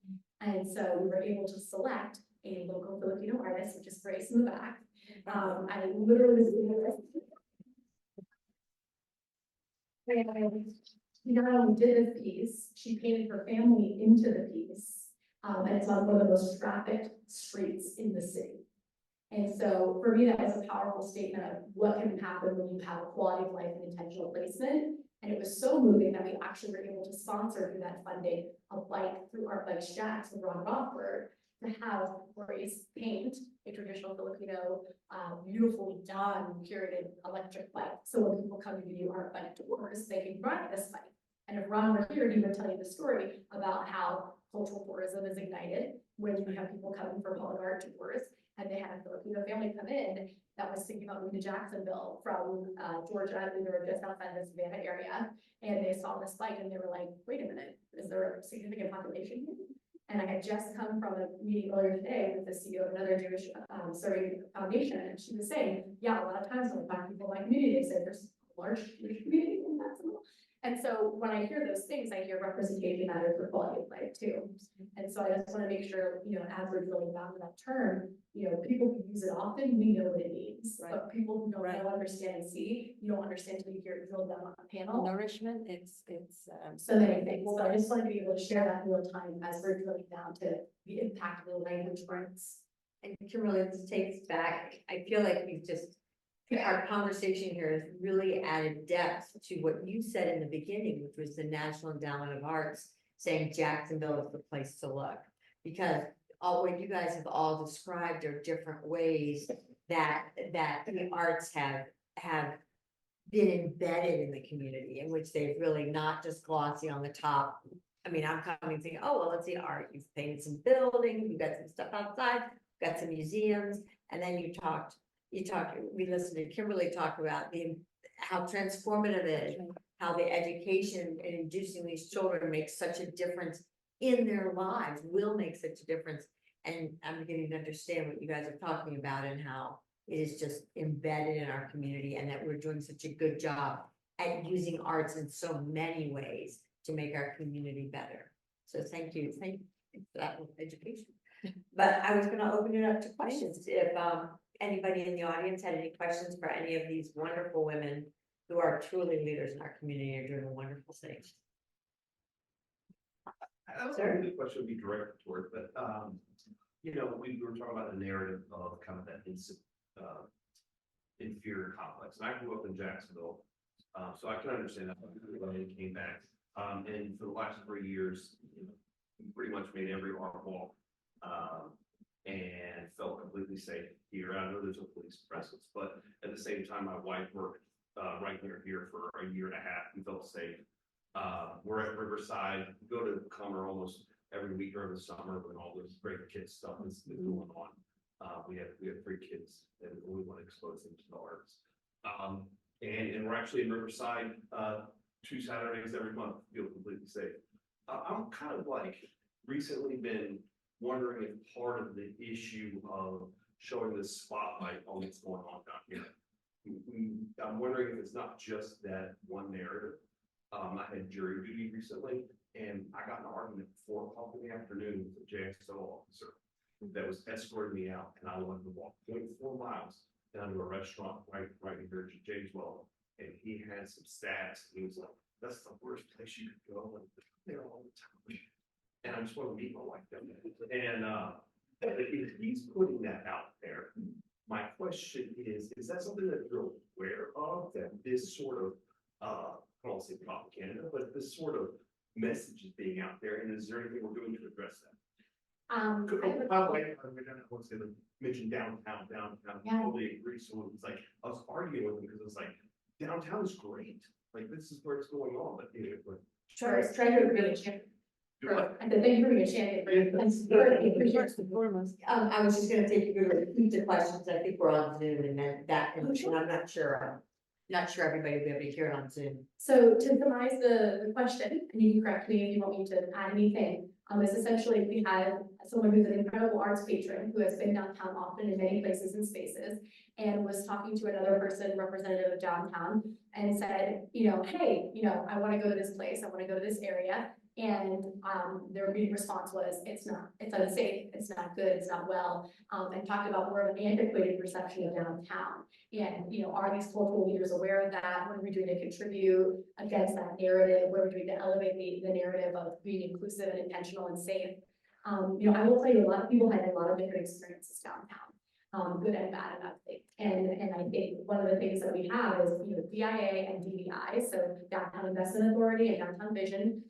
And so we were able to select a local Filipino artist, which is Grace in the back. And it literally was she not only did this piece, she painted her family into the piece. And it's on one of the most trafficked streets in the city. And so for me, that was a powerful statement of what can happen when you have a quality of life and intentional placement. And it was so moving that we actually were able to sponsor through that funding a bike through Art Bikes Jax with Ron Rockford to have Grace paint a traditional Filipino, beautifully done, curated electric bike. So when people come to view Art Bike tours, they can ride this bike. And if Ron were here, he would tell you the story about how cultural tourism is ignited when you have people coming for public art tours. And they had a Filipino family come in that was thinking about moving to Jacksonville from Georgia. They were just outside the Savannah area, and they saw this bike and they were like, wait a minute, is there a significant population here? And I had just come from a meeting earlier today with the CEO of another Jewish serving foundation, and she was saying, yeah, a lot of times when I find people in my community, they say there's a large Jewish community in Jacksonville. And so when I hear those things, I hear representation matters for quality of life too. And so I just want to make sure, as we're drilling down to that term, people who use it often, we know what it means. Right. But people who don't Right. know, understand, and see, you don't understand until you hear it drilled down on a panel. Nourishment, it's So many things. So I just want to be able to share that in real time as we're drilling down to the impact of the language arts. And Kimberly, this takes back, I feel like we've just, our conversation here has really added depth to what you said in the beginning, which was the National Endowment of Arts saying Jacksonville is the place to look. Because all what you guys have all described are different ways that the arts have been embedded in the community, in which they've really not just glossy on the top. I mean, I'm coming thinking, oh, well, let's see art, you've painted some buildings, you've got some stuff outside, got some museums, and then you talked, we listened to Kimberly talk about how transformative it is, how the education and inducing these children makes such a difference in their lives, will make such a difference. And I'm beginning to understand what you guys are talking about and how it is just embedded in our community, and that we're doing such a good job at using arts in so many ways to make our community better. So thank you for that education. But I was gonna open it up to questions. If anybody in the audience had any questions for any of these wonderful women who are truly leaders in our community and doing wonderful things. I don't Sir? know if the question would be directed toward, but, you know, we were talking about the narrative of kind of that inferior complex. And I grew up in Jacksonville, so I can understand that when it came back. And for the last 3 years, you know, we pretty much made every art walk, and felt completely safe here. I know there's a police presence, but at the same time, my wife worked right near here for a year and a half. We felt safe. We're at Riverside. We go to Comer almost every week during the summer when all this great kid stuff is going on. We have 3 kids and we want to expose them to the arts. And we're actually in Riverside 2 Saturdays every month, feel completely safe. I'm kind of like recently been wondering if part of the issue of showing the spotlight on what's going on down here. I'm wondering if it's not just that one narrative. I had jury duty recently, and I got in an argument at 4 o'clock in the afternoon with a JXO officer that was escorting me out, and I wanted to walk 0.4 miles down to a restaurant right here at Janesville, and he had some stats. He was like, "That's the worst place you could go, and they're there all the time." And I just want to meet my wife down there. And if he's putting that out there, my question is that something that you're aware of, that this sort of I don't want to say propaganda, but this sort of message is being out there, and is there anything we're doing to address that? By the way, I want to mention downtown. Yeah. Totally agree. So it's like I was arguing with him because it's like downtown is great. Like this is where it's going on, but anyway, Trying to really champion. do what? I said, thank you for being a champion. First and foremost. I was just gonna take you to repeat the questions. I think we're on Zoom and then that, and I'm not sure everybody will be able to hear it on Zoom. So to summarize the question, and you can correct me if you want me to add anything, is essentially we have someone who's an incredible arts patron who has been downtown often in many places and spaces, and was talking to another person, representative of downtown, and said, hey, I want to go to this place, I want to go to this area. And their immediate response was, it's unsafe, it's not good, it's not well, and talked about more of an antiquated perception of downtown. And, are these cultural leaders aware of that? What are we doing to contribute against that narrative? What are we doing to elevate the narrative of being inclusive and intentional and safe? I will tell you, a lot of people had a lot of different experiences downtown, good and bad, and ugly. And I think one of the things that we have is, DIA and DVI, so Downtown Investment Authority and Downtown Vision.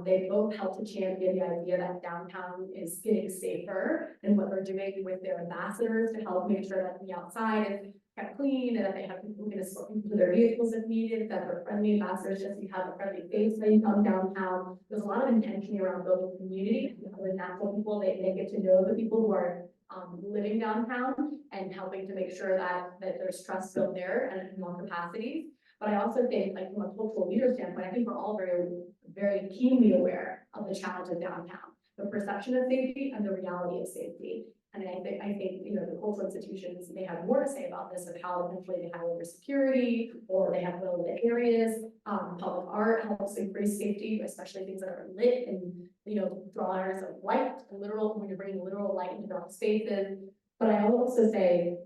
They both help to champion the idea that downtown is getting safer, and what they're doing with their ambassadors to help make sure that the outside is kept clean, and that they have people who can escort people to their vehicles if needed, that they're friendly ambassadors, just you have a friendly face when you come downtown. There's a lot of intention around building community, with natural people, they get to know the people who are living downtown, and helping to make sure that there's trust built there and in more capacities. But I also think, like, from a cultural leader standpoint, I think we're all very, very keenly aware of the challenge of downtown, the perception of safety and the reality of safety. And I think the cultural institutions may have more to say about this, of how eventually they have over security, or they have well lit areas. Public art helps increase safety, especially things that are lit and drawers of light, when you're bringing literal light into dark spaces. But I will also say,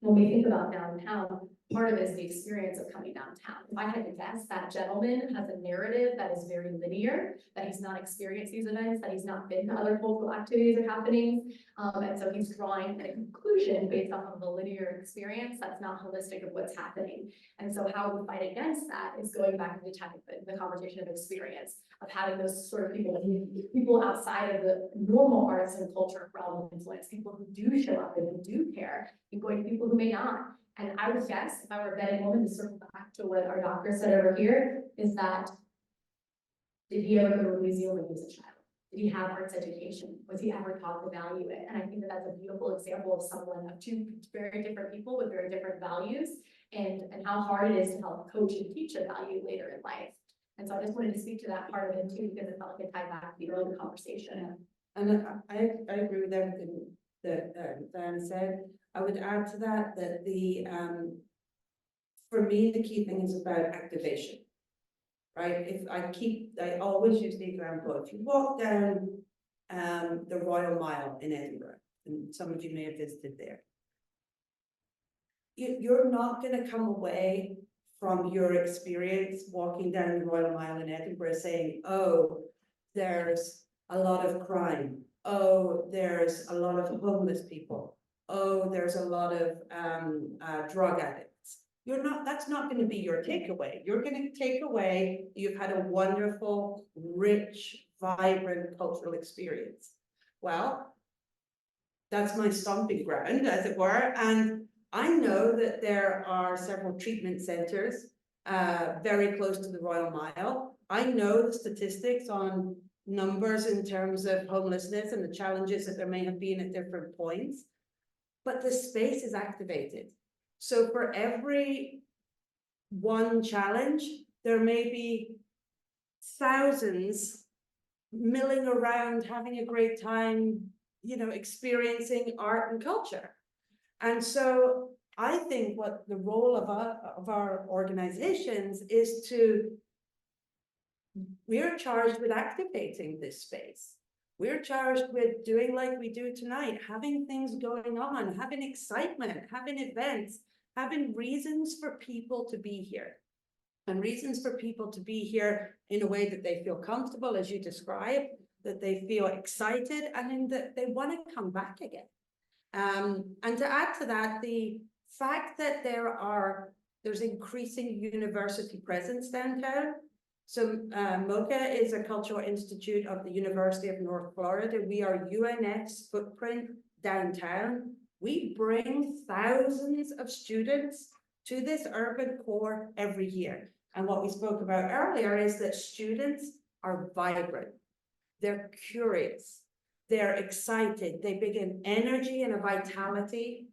when we think about downtown, part of it is the experience of coming downtown. If I had to guess, that gentleman has a narrative that is very linear, that he's not experienced these events, that he's not been to other cultural activities or happenings. And so he's drawing a conclusion based off of a linear experience that's not holistic of what's happening. And so how we fight against that is going back to the conversation of experience, of having those sort of people outside of the normal arts and culture realm of influence, people who do show up and who do care, and going to people who may not. And I would guess, if I were a betting woman, to circle back to what our doctor said over here, is that, did he ever go to a museum when he was a child? Did he have arts education? Was he ever taught to value it? And I think that that's a beautiful example of someone, of two very different people with very different values, and how hard it is to help coach and teach a value later in life. And so I just wanted to speak to that part of it too, because it felt like it tied back to the earlier conversation. And I agree with everything that Diana said. I would add to that the for me, the key thing is about activation, right? I always use the example, if you walk down the Royal Mile in Edinburgh, and some of you may have visited there, you're not going to come away from your experience walking down the Royal Mile in Edinburgh saying, oh, there's a lot of crime. Oh, there's a lot of homeless people. Oh, there's a lot of drug addicts. That's not going to be your takeaway. You're going to take away, you've had a wonderful, rich, vibrant cultural experience. Well, that's my stomping ground, as it were. And I know that there are several treatment centers very close to the Royal Mile. I know the statistics on numbers in terms of homelessness and the challenges that there may have been at different points, but the space is activated. So for every one challenge, there may be thousands milling around, having a great time, experiencing art and culture. And so I think what the role of our organizations is we're charged with activating this space. We're charged with doing like we do tonight, having things going on, having excitement, having events, having reasons for people to be here. And reasons for people to be here in a way that they feel comfortable, as you described, that they feel excited, and in that they want to come back again. And to add to that, the fact that there's increasing university presence downtown. So MOCA is a cultural institute of the University of North Florida. We are UNF's footprint downtown. We bring thousands of students to this urban core every year. And what we spoke about earlier is that students are vibrant. They're curious. They're excited. They bring an energy and a vitality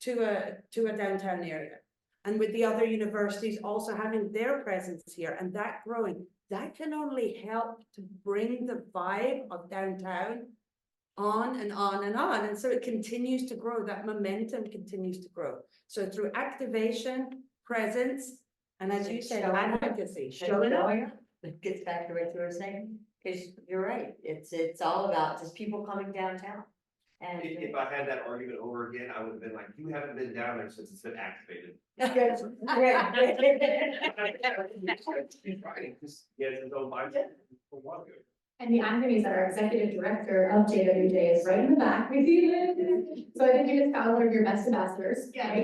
to a downtown area. And with the other universities also having their presence here and that growing, that can only help to bring the vibe of downtown on and on and on. And so it continues to grow, that momentum continues to grow. So through activation, presence, and as you said, advocacy, showing up. It gets back to what you were saying, because you're right, it's all about just people coming downtown. And If I had that argument over again, I would have been like, you haven't been down there since it's been activated. He's right, because he has his own mindset for one good. And the irony is that our executive director of JWJ is right in the back with you. So I think you just found one of your best ambassadors. Yeah.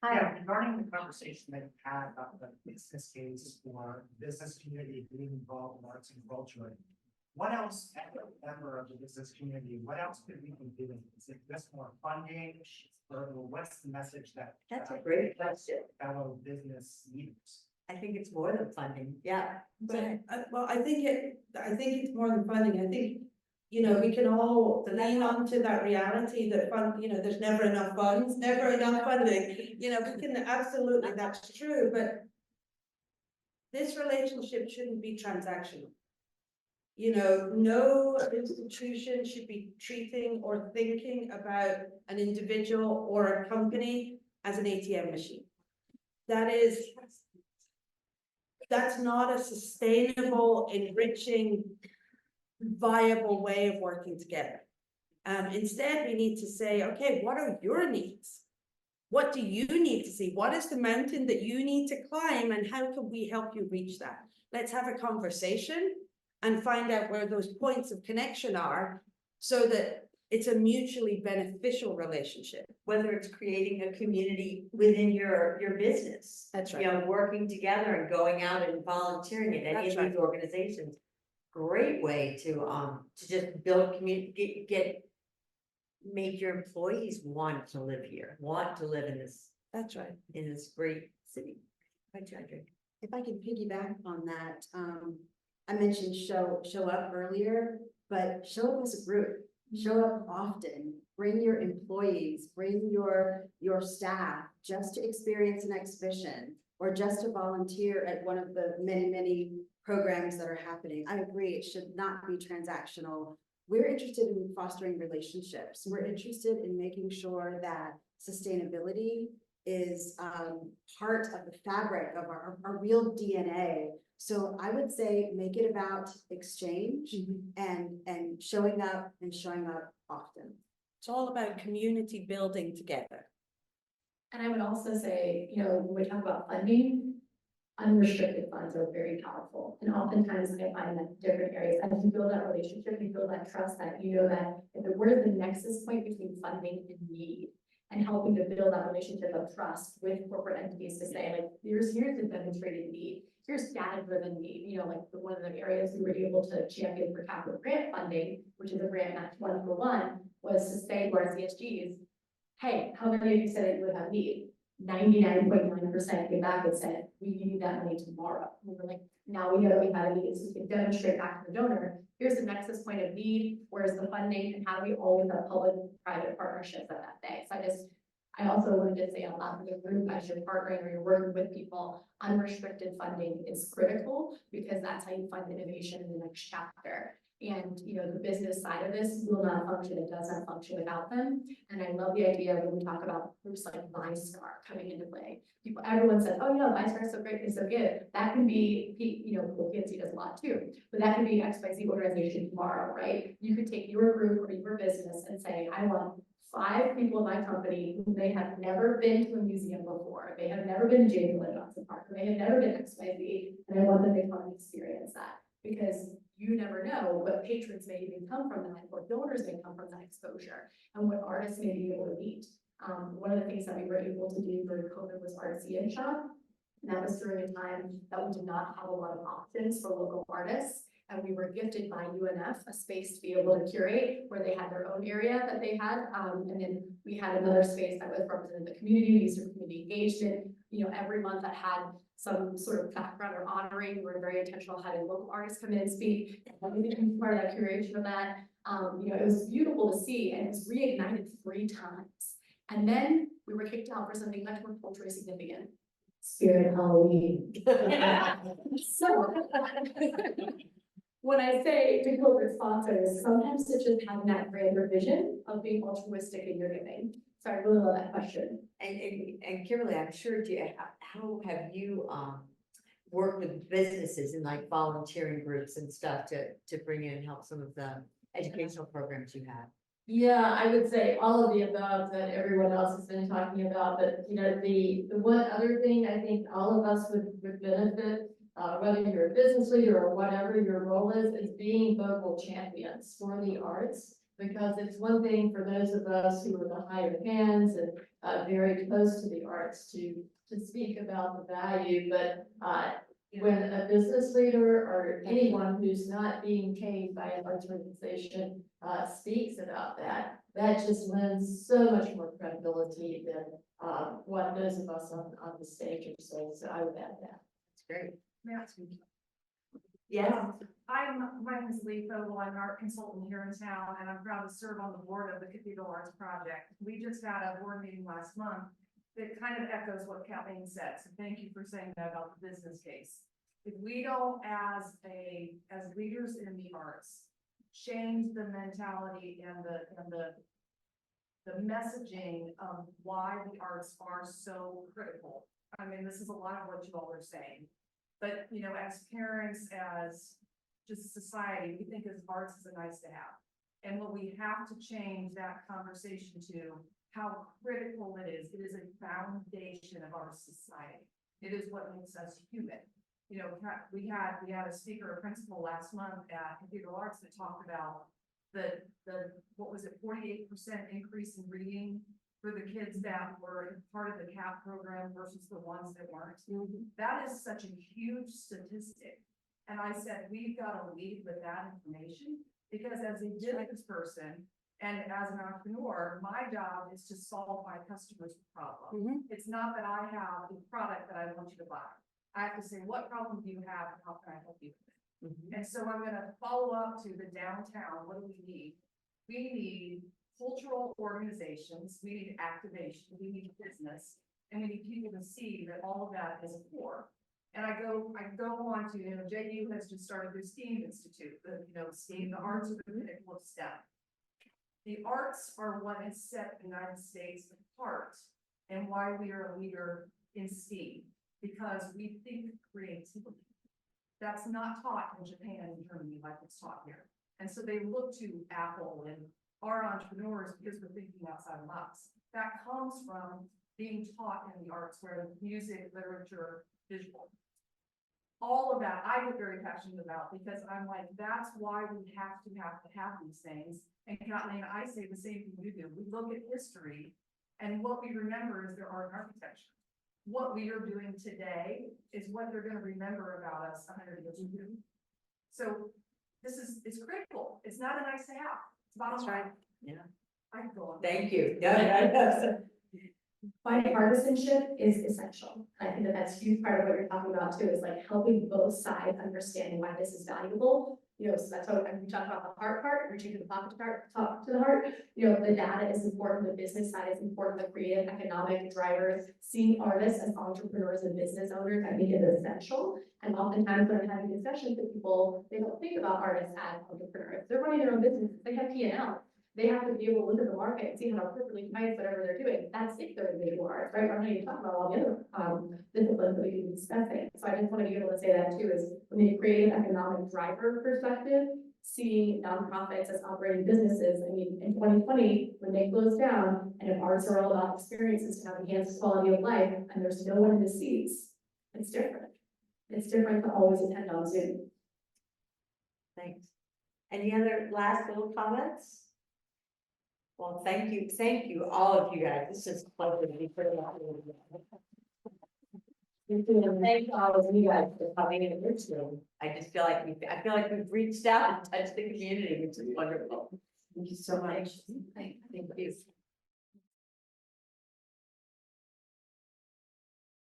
Yeah, regarding the conversation that you had about the business case for business community being involved in arts and culture, what else, as a member of the business community, what else could we be doing? Is it just more funding, or what's the message that? That's a great question. Fellow business leaders. I think it's more than funding, yeah. But well, I think it's more than funding. I think, we can all lean onto that reality that there's never enough funds, never enough funding. We can absolutely, that's true, but this relationship shouldn't be transactional. No institution should be treating or thinking about an individual or a company as an ATM machine. That's not a sustainable, enriching viable way of working together. Instead, we need to say, okay, what are your needs? What do you need to see? What is the mountain that you need to climb, and how can we help you reach that? Let's have a conversation and find out where those points of connection are, so that it's a mutually beneficial relationship. Whether it's creating a community within your business. That's You know, working together and going out and volunteering in any That's of these organizations. Great way to just build community, make your employees want to live here, want to live in this That's right. great city. Right, Chandra? If I can piggyback on that, I mentioned show up earlier, but show up as a group, show up often, bring your employees, bring your staff just to experience an exhibition or just to volunteer at one of the many programs that are happening. I agree, it should not be transactional. We're interested in fostering relationships. We're interested in making sure that sustainability is part of the fabric of our real DNA. So I would say make it about exchange and showing up often. It's all about community building together. And I would also say, you know, when we talk about funding, unrestricted funds are very powerful. And oftentimes I find that different areas, as you build that relationship, you build that trust, that you know that what is the nexus point between funding and need, and helping to build that relationship of trust with corporate entities to say, like, here's the demonstrated need, here's data-driven need. You know, like one of the areas we were able to champion for capital grant funding, which is a grant match 1-for-1, was to say to our CSGs, hey, how many of you said that you would have need? 99.9% came back and said, we need that money tomorrow. And we were like, now we know that we have a need, so we can demonstrate back to the donor, here's the nexus point of need, where's the funding, and how do we always have public-private partnerships at that day. So I also wanted to say a lot for the group, as you're partnering or you're working with people, unrestricted funding is critical, because that's how you fund innovation in the next chapter. And, you know, the business side of this will not function, it does not function without them. And I love the idea when we talk about groups like ViStar coming into play. Everyone says, oh yeah, ViStar is so great, it's so good. That can be, you know, PNC does a lot too, but that can be XYZ organization tomorrow, right? You could take your group or your business and say, I want 5 people in my company who may have never been to a museum before, they have never been to James Johnson Park, or they have never been XYZ, and I want them to come and experience that. Because you never know what patrons may even come from that, or donors may come from that exposure, and what artists may be able to meet. One of the things that we were able to do during COVID was Artsy Shop. And that was during a time that we did not have a lot of options for local artists. And we were gifted by UNF a space to be able to curate, where they had their own area that they had. And then we had another space that was representing the community. We used for community engagement. You know, every month that had some sort of background or honoring. We were very intentional having local artists come in and speak. And we became part of that curation of that. You know, it was beautiful to see, and it was reignited 3 times. And then we were kicked out for something much more culturally significant. Spirit Halloween. So when I say to corporate sponsors, sometimes it's just having that grander vision of being altruistic in your giving. So I really love that question. And Kimberly, I'm sure, how have you worked with businesses in like volunteering groups and stuff to bring in and help some of the educational programs you have? Yeah, I would say all of the above that everyone else has been talking about, but you know, the one other thing I think all of us would benefit, whether you're a business leader or whatever your role is being vocal champions for the arts. Because it's one thing for those of us who are the higher hands and very close to the arts to speak about the value, but when a business leader or anyone who's not being paid by an arts organization speaks about that, that just lends so much more credibility than what those of us on the stage are saying. So I would add that. That's great. May I ask you? Yeah. My name is Lee Fogel. I'm an art consultant here in town, and I'm proud to serve on the board of the Cathedral Arts Project. We just had a board meeting last month that kind of echoes what Caitlín said. So thank you for saying that about the business case. If we don't, as leaders in the arts, change the mentality and the messaging of why the arts are so critical. I mean, this is a lot of what you all are saying. But, you know, as parents, as just society, we think as arts is a nice to have. And what we have to change that conversation to how critical it is. It is a foundation of our society. It is what makes us human. You know, we had a speaker, a principal last month at Cathedral Arts that talked about what was it, 48% increase in reading for the kids that were part of the CAP program versus the ones that weren't. That is such a huge statistic. And I said, we've got to lead with that information, because as a business person and as an entrepreneur, my job is to solve my customer's problem. It's not that I have a product that I want you to buy. I have to say, what problem do you have and how can I help you with it? And so I'm gonna follow up to the downtown. What do we need? We need cultural organizations, we need activation, we need business, and we need people to see that all of that is core. And I go on to, you know, JU has just started their STEAM Institute, STEAM, the arts are the pinnacle of STEM. The arts are what has set the United States apart and why we are a leader in STEAM, because we think creativity. That's not taught in Japan and Germany like it's taught here. And so they look to Apple and our entrepreneurs because we're thinking outside the box. That comes from being taught in the arts, where music, literature, visual. All of that I get very passionate about, because I'm like, that's why we have to have these things. And Caitlín, I say the same thing you do. We look at history, and what we remember is their art and architecture. What we are doing today is what they're going to remember about us 100 years from now. So it's critical. It's not a nice to have. It's bottom line. Yeah. I can go on. Thank you. No. Bipartisanship is essential. I think that that's a huge part of what you're talking about too, is like helping both sides understand why this is valuable. You know, so that's how we talk about the heart part, reaching to the pocket part, talk to the heart. You know, the data is important, the business side is important, the creative, economic drivers, seeing artists as entrepreneurs and business owners, I think is essential. And oftentimes when I'm having discussions with people, they don't think about artists as entrepreneurs. They're running their own business, they have P&L. They have to be able to look at the market and see how to appropriately price whatever they're doing. That's if they're individual artists, right? I'm not even talking about all the other disciplines that we can be discussing. So I just want to be able to say that too, is from the creative economic driver perspective, seeing nonprofits as operating businesses. I mean, in 2020, when they closed down, and if arts are all about experiences to have enhanced quality of life, and there's no one in the seats, it's different. It's different to always attend on Zoom. Thanks. Any other last little comments? Well, thank you, all of you guys. This is a pleasure to be part of that. Thank all of you guys for coming in this room. I just feel like we've reached out and touched the community, which is wonderful. Thank you so much. Thank you.